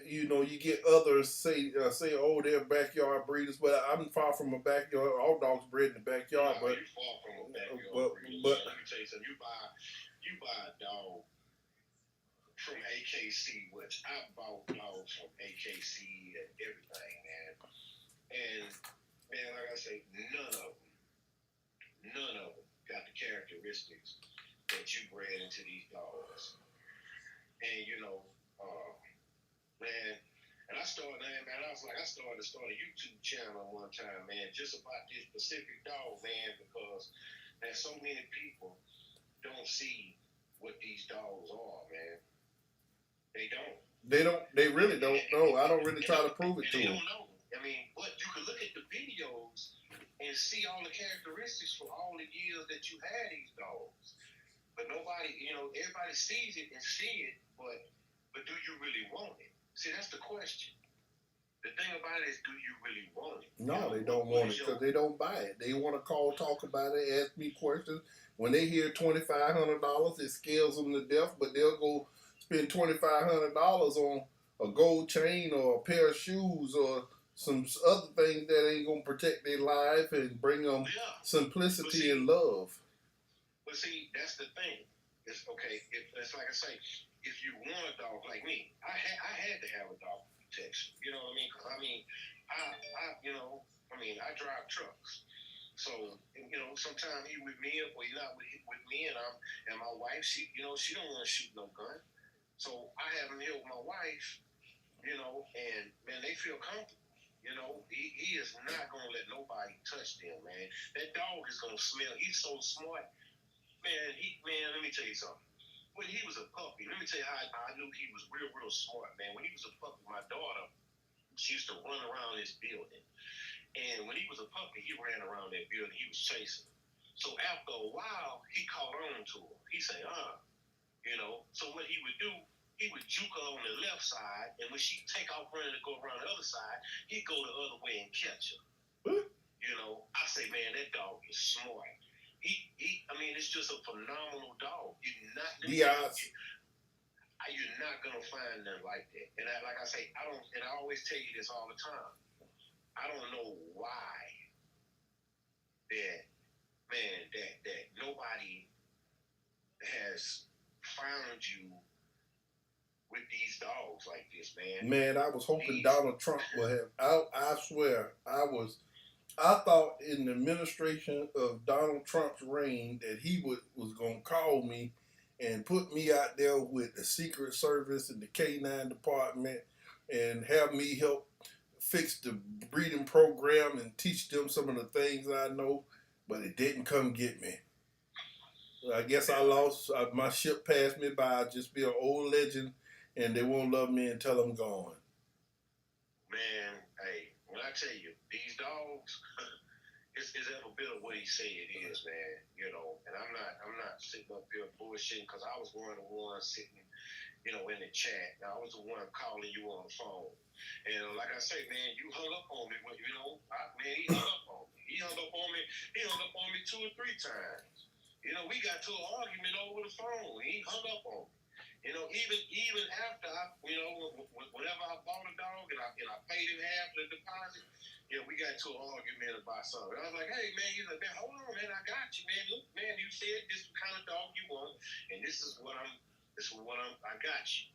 you get others say, oh, they're backyard breeders, but I'm far from a backyard. All dogs bred in the backyard, No, but you far from a backyard but breeder. but Let me tell you something. You buy a dog from AKC, which I bought dogs from AKC and everything, man. And man, like I say, none of them got the characteristics that you bred into these dogs. And man, and I started, man, I started to start a YouTube channel one time, man, just about this specific dog, man, because man, so many people don't see what these dogs are, man. They don't. they really don't know. I don't really try to prove it to They them. don't know. I mean, but you can look at the videos and see all the characteristics from all the years that you had these dogs. But nobody, everybody sees it and see it, but do you really want it? See, that's the question. The thing about it is, do you really want it? No, they don't want it because they don't buy it. They want to call, talk about it, ask me questions. When they hear $2,500, it scares them to death, but they'll go spend $2,500 on a gold chain or a pair of shoes or some other things that ain't gonna protect their life and bring them simplicity and love. But see, that's the thing. It's okay. It's like I say, if you want a dog like me, I had to have a dog for protection. You know what I mean? Because I drive trucks. So sometimes he with me or he not with me, and my wife, she don't want to shoot no gun. So I have him here with my wife, and man, they feel comfortable. He is not gonna let nobody touch them, man. That dog is gonna smell. He's so smart, man. Let me tell you something. When he was a puppy, let me tell you how I knew he was real smart, man. When he was a puppy, my daughter, she used to run around this building. And when he was a puppy, he ran around that building. He was chasing her. So after a while, he caught on to her. He said, So what he would do, he would juke her on the left side, and when she take off running to go around the other side, he'd go the other way and catch her. I say, man, that dog is smart. It's just a phenomenal dog. You're not gonna find nothing like that. And like I say, I always tell you this all the time. I don't know why that nobody has found you with these dogs like this, man. Man, I was hoping Donald Trump would have. I swear, I thought in the administration of Donald Trump's reign that he was going to call me and put me out there with the Secret Service and the K-9 department and have me help fix the breeding program and teach them some of the things I know, but it didn't come get me. I guess I lost. My ship passed me by. I'll just be an old legend, and they won't love me until I'm gone. Man, hey, when I tell you, these dogs, it's every bit of what he say it is, man. And I'm not sitting up here bullshitting because I was one of the ones sitting, in the chat. Now, I was the one calling you on the phone. And like I say, man, you hung up on me. He hung up on me. He hung up on me. He hung up on me 2 or 3 times. We got to an argument over the phone. He hung up on me. Even after whenever I bought a dog and I paid him half the deposit, we got to an argument about something. I was like, hey man, he's like, man, hold on, man, I got you, man. Look, man, you said this is the kind of dog you want, and this is what I got you.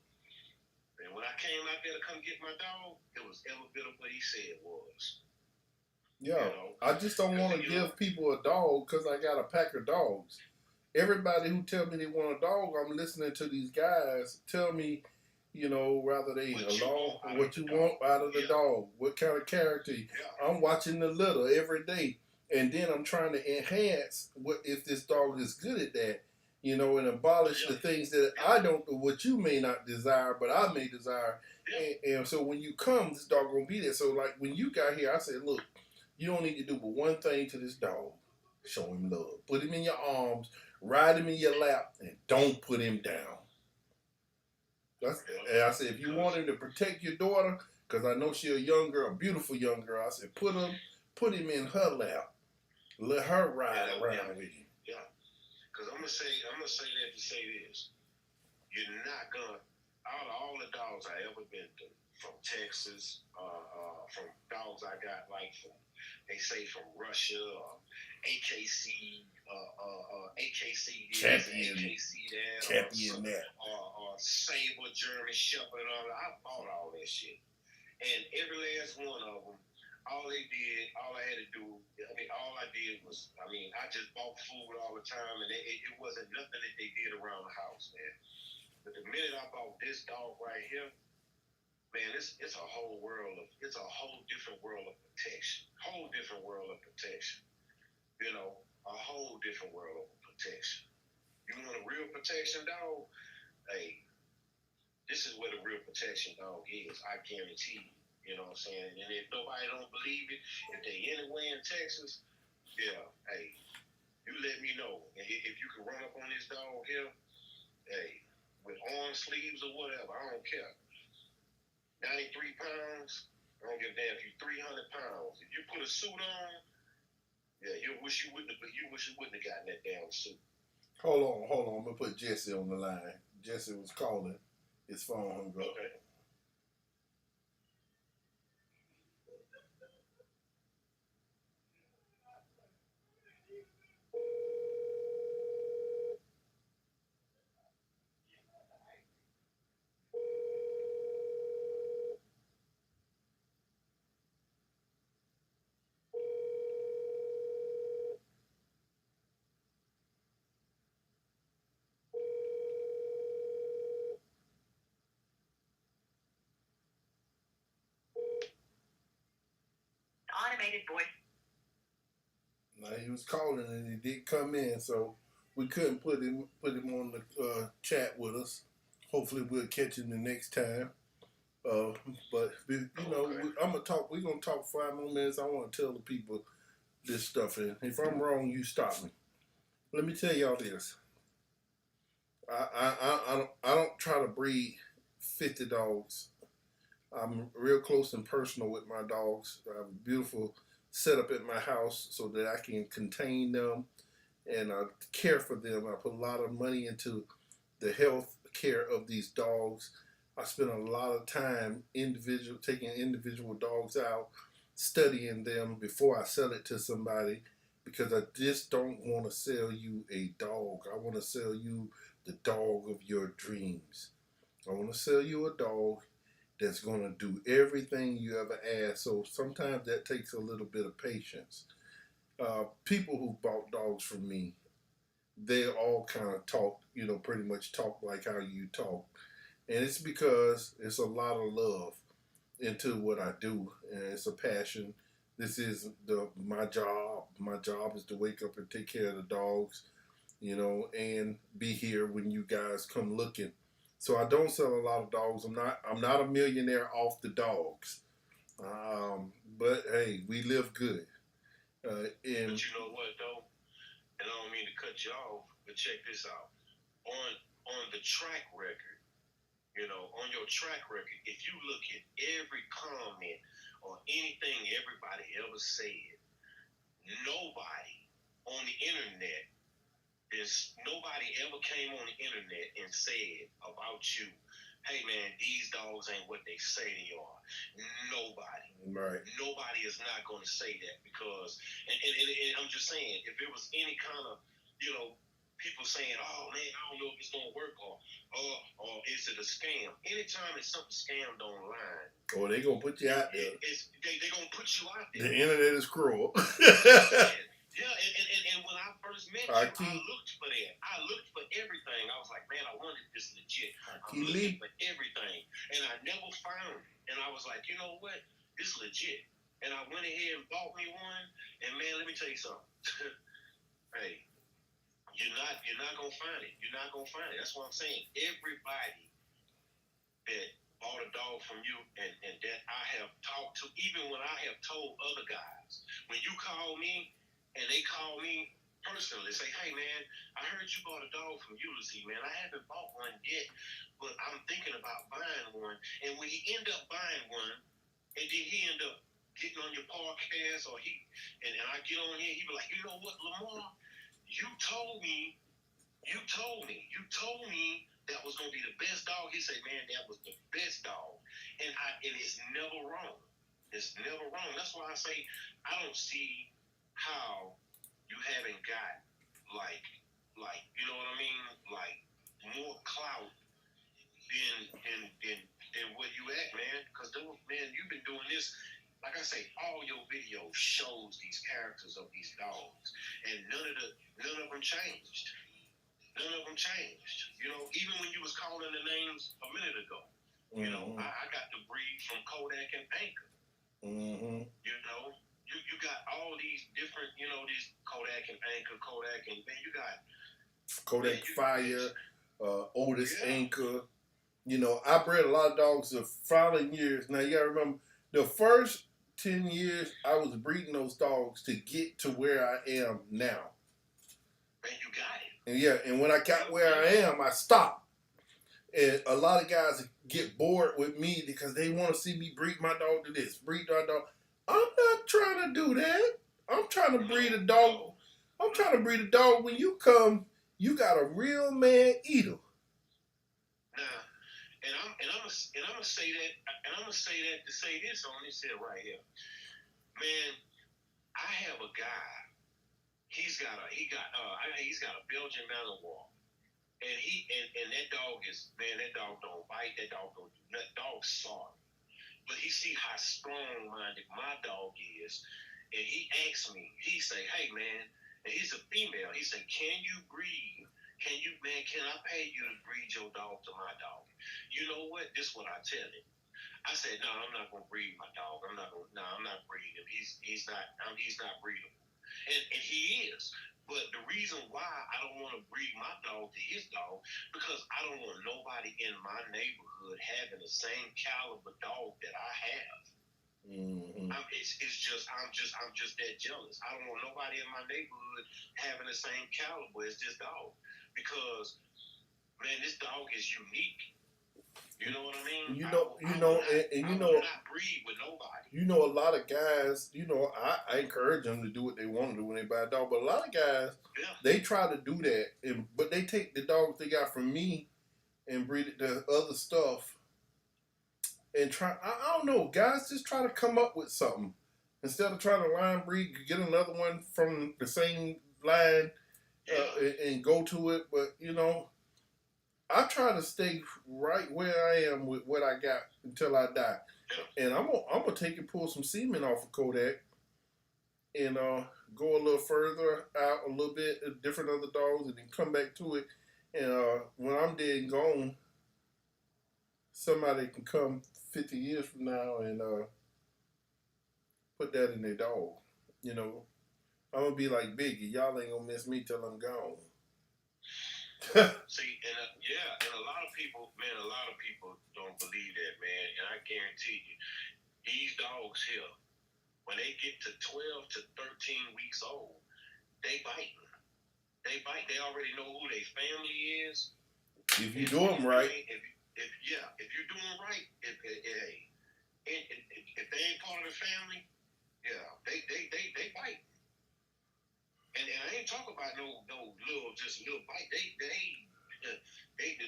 And when I came out there to come get my dog, it was every bit of what he said it was. Yeah, I just don't want to give people a dog because I got a pack of dogs. Everybody who tell me they want a dog, I'm listening to these guys tell me, rather they what you want out of the dog, what kind of character. I'm watching the litter every day, and then I'm trying to enhance what if this dog is good at that. you know, and abolish the things that I don't, what you may not desire, but I may desire. And so when you come, this dog gonna be there. So like when you got here, I said, look, you don't need to do but one thing to this dog: show him love, put him in your arms, ride him in your lap, and don't put him down. And I said, if you want him to protect your daughter, because I know she's a young girl, a beautiful young girl, I said, put him in her lap, let her ride around with you. Yeah, because I'm gonna say that to say this: you're not gonna out of all the dogs I ever been to, from Texas, from dogs I got like from they say from Russia, AKC, AKC this, AKC that, or Saber, German Shepherd, and all that. I bought all that shit, and every last one of them. All I had to do, all I did was, I just bought food all the time, and it wasn't nothing that they did around the house, man. But the minute I bought this dog right here, man, it's a whole different world of protection. Whole different world of protection. You know, a whole different world of protection. You want a real protection dog? Hey, this is where the real protection dog is. I guarantee you. You know what I'm saying? And if nobody don't believe it, if they anywhere in Texas, yeah, hey, you let me know. And if you can run up on this dog here, hey, with arm sleeves or whatever, I don't care. 93 pounds, I don't give a damn if you're 300 pounds. If you put a suit on, yeah, you wish you wouldn't have gotten that damn suit. Hold on. I'm gonna put Jesse on the line. Jesse was calling. His phone hung up. Okay. Automated voice. Now he was calling and he did come in, so we couldn't put him on the chat with us. Hopefully we'll catch him the next time. But you know, we're gonna talk 5 more minutes. I want to tell the people this stuff, and if I'm wrong, you stop me. Let me tell y'all this. I don't try to breed 50 dogs. I'm real close and personal with my dogs. I have a beautiful setup at my house so that I can contain them and I care for them. I put a lot of money into the health care of these dogs. I spend a lot of time taking individual dogs out, studying them before I sell it to somebody, because I just don't want to sell you a dog. I want to sell you the dog of your dreams. I want to sell you a dog that's going to do everything you ever ask. So sometimes that takes a little bit of patience. People who bought dogs from me, they all kind of talk, pretty much talk like how you talk. And it's because it's a lot of love into what I do, and it's a passion. This is my job. My job is to wake up and take care of the dogs, and be here when you guys come looking. So I don't sell a lot of dogs. I'm not a millionaire off the dogs. But hey, we live good. But you know what though? And I don't mean to cut you off, but check this out. On the track record, on your track record, if you look at every comment or anything everybody ever said, nobody on the internet nobody ever came on the internet and said about you, hey man, these dogs ain't what they say they are. Nobody. Right. Nobody is not going to say that because, and I'm just saying, if it was any kind of, people saying, oh man, I don't know if it's going to work or is it a scam? Anytime it's something scammed online. Or they going to put you out there. They going to put you out there. The internet is cruel. Yeah, and when I first met you, I looked for that. I looked for everything. I was like, man, I wanted this legit. I'm looking for everything. And I never found it. And I was like, you know what? This legit. And I went ahead and bought me one. And man, let me tell you something. Hey, You're not gonna find it. You're not gonna find it. That's what I'm saying. Everybody that bought a dog from you and that I have talked to, even when I have told other guys, when you call me and they call me personally, say, hey man, I heard you bought a dog from Ulysses, man. I haven't bought one yet, but I'm thinking about buying one. And when he end up buying one, and then he end up getting on your podcast or and I get on here, he be like, you know what, Lamar, you told me that was gonna be the best dog. He said, man, that was the best dog. And it's never wrong. It's never wrong. That's why I say I don't see how you haven't got like you know what I mean? Like more clout than where you at, man. Because man, you've been doing this. Like I say, all your videos shows these characters of these dogs, and none of them changed. None of them changed. You know, even when you was calling the names a minute ago, you know, I got the breed from Kodak and Anchor. Mm-hmm. You know, you got all these different, you know, these Kodak and Anchor, Kodak, and man, you got Kodak Fire, Otis yeah. Anchor. You know, I bred a lot of dogs the following years. Now, you got to remember, the first 10 years, I was breeding those dogs to get to where I am now. And you got it. And yeah, and when I got where I am, I stopped. And a lot of guys get bored with me because they want to see me breed my dog to this, breed my dog. I'm not trying to do that. I'm trying to breed a dog. I'm trying to breed a dog. When you come, you got a real man eater. Now, and I'm gonna say that, and I'm gonna say that to say this on this here right here, man. I have a guy. He's got a Belgian Malinois, and that dog is, man. That dog don't bite. That dog don't do nothing. Dog's sorry, but he see how strong-minded my dog is, and he asked me. He say, hey man, and he's a female. He said, can you breed? Can I pay you to breed your dog to my dog? You know what? This is what I tell him. I said, no, I'm not gonna breed my dog. I'm not breeding him. He's not breedable. And he is. But the reason why I don't want to breed my dog to his dog, because I don't want nobody in my neighborhood having the same caliber dog that I have. Mm-hmm. I'm just that jealous. I don't want nobody in my neighborhood having the same caliber as this dog, because man, this dog is unique. You know what I mean? I will not breed with nobody. You know, a lot of guys. You know, I encourage them to do what they want to do when they buy a dog. But a lot of guys, they try to do that, but they take the dogs they got from me and breed it to other stuff. And try. I don't know, guys. Just try to come up with something instead of trying to line breed. Get another one from the same line and go to it. But you know, I try to stay right where I am with what I got until I die. And I'm gonna take and pull some semen off of Kodak and go a little further out a little bit, different other dogs, and then come back to it. And when I'm dead and gone, somebody can come 50 years from now and put that in their dog. You know, I'm gonna be like Biggie. Y'all ain't gonna miss me till I'm gone. See, and a lot of people don't believe that, man. And I guarantee you, these dogs here, when they get to 12 to 13 weeks old, they bite. They bite. They already know who their family is. If you do them right. If you do them right, if they ain't part of the family, yeah, they bite. And I ain't talking about no little bite. They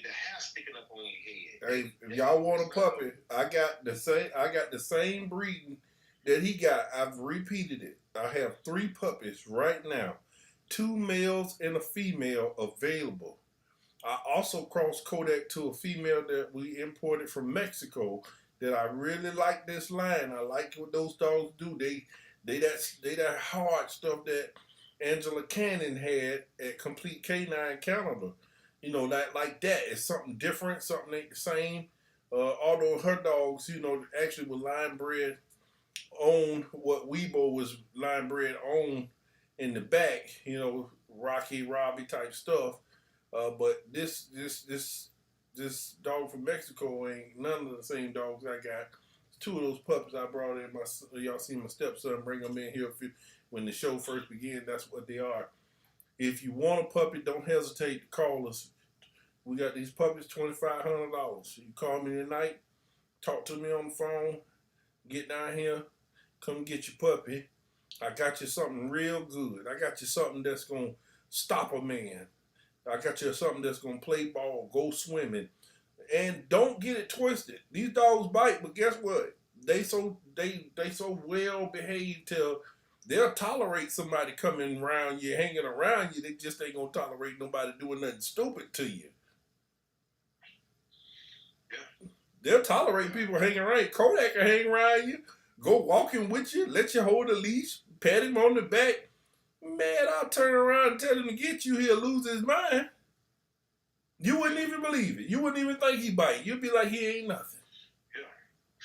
the hair sticking up on your head. Hey, if y'all want a puppy, I got the same breeding that he got. I've repeated it. I have 3 puppies right now, 2 males and a female available. I also crossed Kodak to a female that we imported from Mexico. That I really like this line. I like what those dogs do. They that hard stuff that Angela Cannon had at Complete Canine Canada. You know, like that. It's something different, something ain't the same. Although her dogs, you know, actually were line bred on what Weibo was line bred on in the back, you know, Rocky Robbie type stuff. But this dog from Mexico ain't none of the same dogs I got. Two of those puppies I brought in. Y'all seen my stepson bring them in here when the show first began. That's what they are. If you want a puppy, don't hesitate to call us. We got these puppies, $2,500. You call me tonight, talk to me on the phone, get down here, come get your puppy. I got you something real good. I got you something that's going to stop a man. I got you something that's going to play ball, go swimming. And don't get it twisted. These dogs bite, but guess what? They so well behaved till they'll tolerate somebody coming around you, hanging around you. They just ain't going to tolerate nobody doing nothing stupid to you. They'll tolerate people hanging around you. Kodak can hang around you, go walking with you, let you hold a leash, pat him on the back. Man, I'll turn around and tell him to get you, he'll lose his mind. You wouldn't even believe it. You wouldn't even think he bite. You'd be like, he ain't nothing.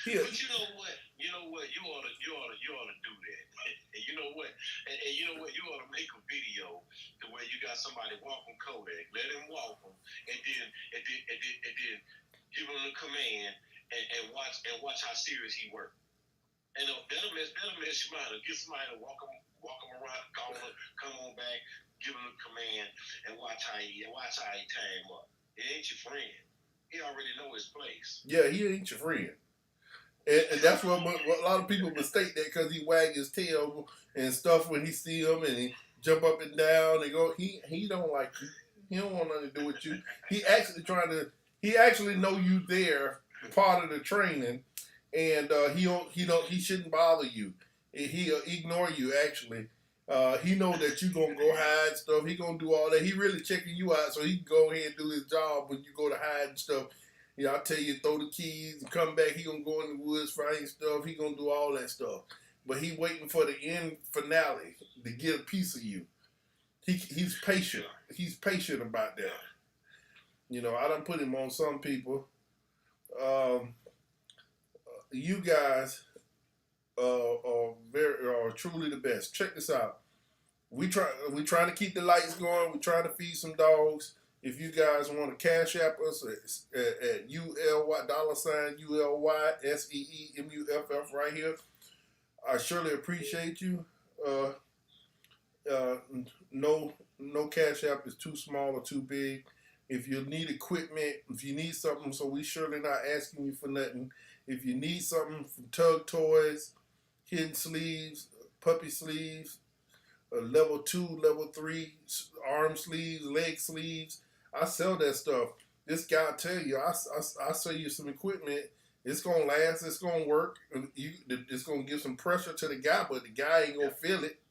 Yeah. But you know what? You ought to do that. And you know what? And you know what? You ought to make a video to where you got somebody walking Kodak, let him walk him, and then give him the command and watch how serious he works. And that'll mess your mind. Get somebody to walk him around, call him, come on back, give him the command, and watch how he tie him up. He ain't your friend. He already know his place. Yeah, he ain't your friend. And that's what a lot of people mistake that because he wag his tail and stuff when he see him and he jump up and down and go. He don't like you. He don't want nothing to do with you. He actually know you there, part of the training, and he shouldn't bother you. He'll ignore you actually. He know that you gonna go hide stuff. He gonna do all that. He really checking you out so he can go ahead and do his job when you go to hide and stuff. Yeah, I'll tell you, throw the keys and come back. He gonna go in the woods, find stuff. He gonna do all that stuff. But he waiting for the end finale to get a piece of you. He's patient. He's patient about that. You know, I done put him on some people. You guys are truly the best. Check this out. We trying to keep the lights going. We trying to feed some dogs. If you guys want to cash app us at ULY $ULYSEEMUFF right here, I surely appreciate you. No cash app is too small or too big. If you need equipment, if you need something, so we surely not asking you for nothing. If you need something from Tug Toys, hidden sleeves, puppy sleeves, level 2, level 3, arm sleeves, leg sleeves, I sell that stuff. This guy will tell you, I sell you some equipment. It's going to last. It's going to work. It's going to give some pressure to the guy, but the guy ain't going to feel it.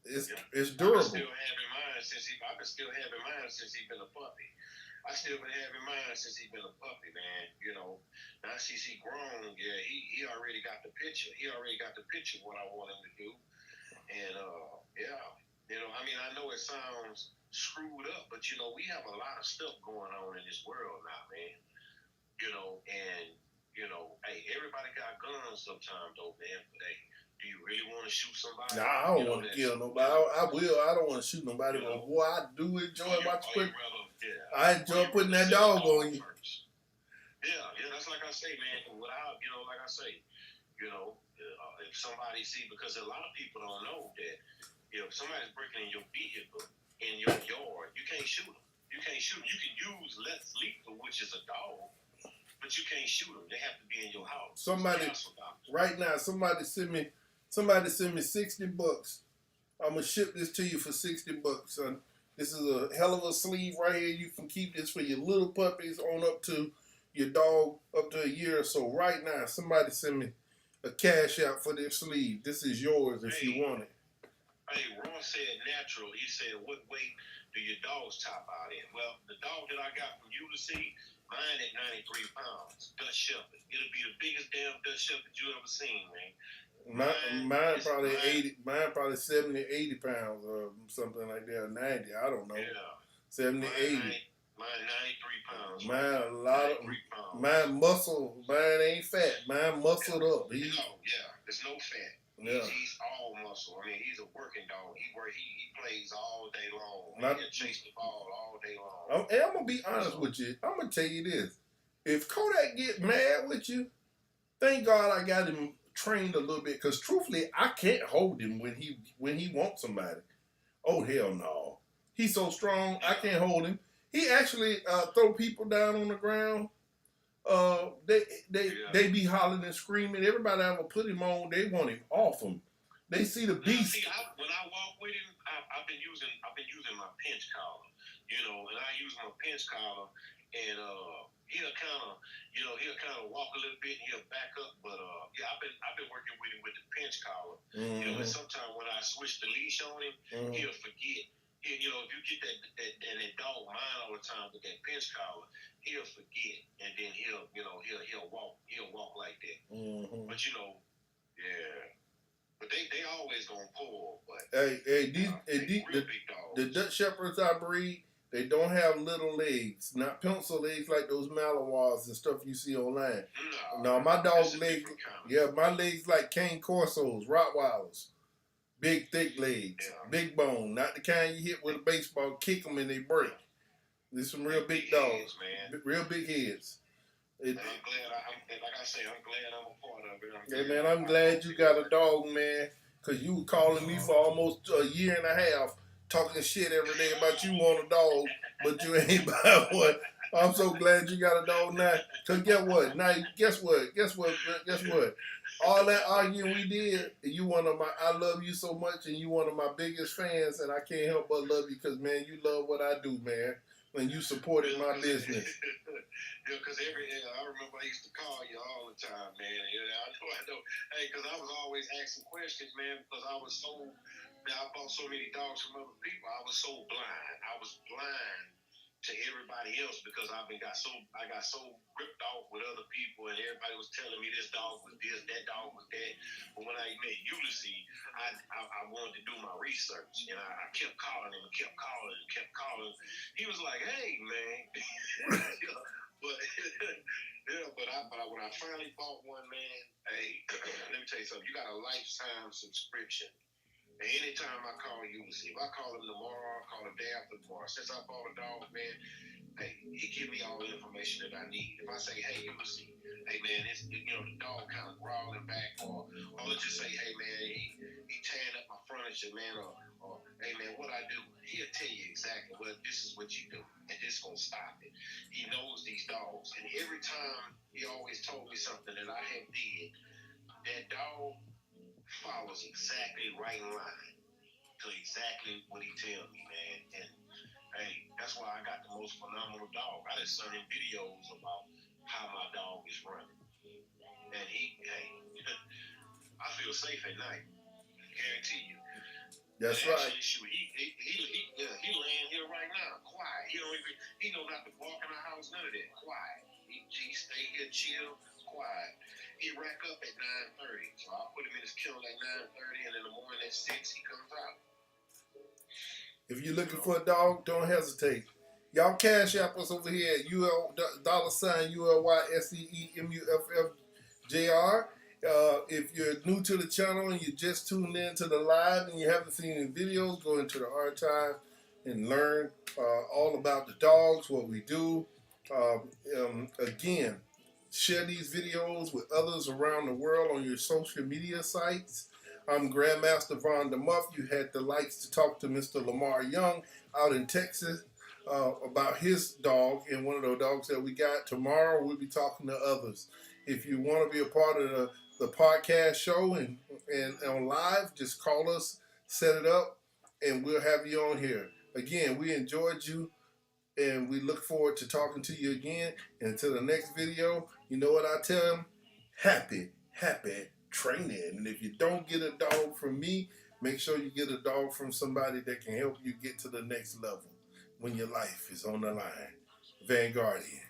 It's durable. I've been still having mine since he's been a puppy. I still been having mine since he's been a puppy, man. You know, now since he grown, yeah, he already got the picture. He already got the picture of what I want him to do. And, yeah, you know, I mean, I know it sounds screwed up, but, you know, we have a lot of stuff going on in this world now, man. You know, and, you know, hey, everybody got guns sometimes, though, man, but hey, do you really want to shoot somebody? Nah, I don't want to kill nobody. I will. I don't want to shoot nobody. But boy, I do enjoy watching. I enjoy putting that dog on you. Yeah, that's like I say, man. Without, you know, like I say, you know, if somebody see, because a lot of people don't know that if somebody's breaking in your vehicle in your yard, you can't shoot them. You can't shoot them. You can use less lethal, which is a dog. But you can't shoot them. They have to be in your house. Right now, somebody send me $60. I'm gonna ship this to you for $60, son. This is a hell of a sleeve right here. You can keep this for your little puppies on up to your dog up to a year or so. Right now, somebody send me a cash out for this sleeve. This is yours if you want it. Hey, Ron said natural. He said, what weight do your dogs top out in? Well, the dog that I got from UC, mine at 93 pounds, Dutch Shepherd. It'll be the biggest damn Dutch Shepherd you ever seen, man. Mine probably 70, 80 pounds or something like that, 90. I don't know. Yeah. 70, 80. Mine 93 pounds. Mine a lot of mine muscle. Mine ain't fat. Mine muscled up. Yeah, there's no fat. Yeah. He's all muscle. I mean, he's a working dog. He plays all day long. Not, He chase the ball all day long. and I'm gonna be honest with you. I'm gonna tell you this: if Kodak get mad with you, thank God I got him trained a little bit. Cause truthfully, I can't hold him when he wants somebody. Oh hell no! He's so strong, I can't hold him. He actually throw people down on the ground. They be hollering and screaming. Everybody I ever put him on, they want him off him. They see the beast. See, when I walk with him, I've been using my pinch collar, and I use my pinch collar, and he'll kind of walk a little bit, and he'll back up, but yeah, I've been working with him with the pinch collar, Mm-hmm. And sometimes when I switch the leash on him, he'll forget. If you get that dog mind all the time with that pinch collar, he'll forget, and then he'll walk like that. Mm-hmm. But yeah. But they always gonna pull. But the Dutch Shepherds I breed, they don't have little legs, not pencil legs like those Malinois and stuff you see online. No, my dog's legs, my legs like Cane Corsos, Rottweilers. Big, thick legs, big bone, not the kind you hit with a baseball, kick them and they break. There's some real big dogs, man. Real big heads. I'm glad. I'm glad I'm a part of it. Hey man, I'm glad you got a dog, man, because you were calling me for almost a year and a half, talking shit every day about you want a dog, but you ain't buy one. I'm so glad you got a dog now. Cause guess what? All that arguing we did, I love you so much, and you one of my biggest fans, and I can't help but love you, cause man, you love what I do, man, and you supported my business. Yeah, because I remember I used to call you all the time, man. I know. Hey, because I was always asking questions, man, because I bought so many dogs from other people. I was so blind. I was blind to everybody else because I got so ripped off with other people, and everybody was telling me this dog was this, that dog was that. But when I met Ulysses, I wanted to do my research, and I kept calling him and kept calling and kept calling. He was like, "Hey, man," but when I finally bought one, man, hey, let me tell you something. You got a lifetime subscription. And anytime I call Ulysses, if I call him tomorrow, I call him day after tomorrow. Since I bought a dog, man, hey, he give me all the information that I need. If I say, hey, Ulysses, hey man, the dog kind of growling back, or let's just say, hey man, he tearing up my furniture, man, or hey man, what I do, he'll tell you exactly, well, this is what you do, and this gonna stop it. He knows these dogs, and every time he always told me something that I had did, that dog follows exactly right in line to exactly what he tells me, man. And hey, that's why I got the most phenomenal dog. I just sent him videos about how my dog is running, and I feel safe at night. I guarantee you. That's right. Shoot, he laying here right now, quiet. He don't have to walk in the house, none of that. Quiet. He stay here, chill, quiet. He rack up at 9:30, so I put him in his kennel at 9:30, and in the morning at 6 he comes out. If you're looking for a dog, don't hesitate. Y'all cash app us over here at $ULYSEEMUFFJR. If you're new to the channel and you just tuned in to the live and you haven't seen any videos, go into the archive and learn all about the dogs, what we do. Again, share these videos with others around the world on your social media sites. I'm Grandmaster Von DeMuff. You had the lights to talk to Mr. Lamar Young out in Texas about his dog and one of the dogs that we got. Tomorrow we'll be talking to others. If you want to be a part of the podcast show and on live, just call us, set it up, and we'll have you on here. Again, we enjoyed you, and we look forward to talking to you again. And until the next video, you know what I tell them? Happy training. And if you don't get a dog from me, make sure you get a dog from somebody that can help you get to the next level when your life is on the line. Vanguardian.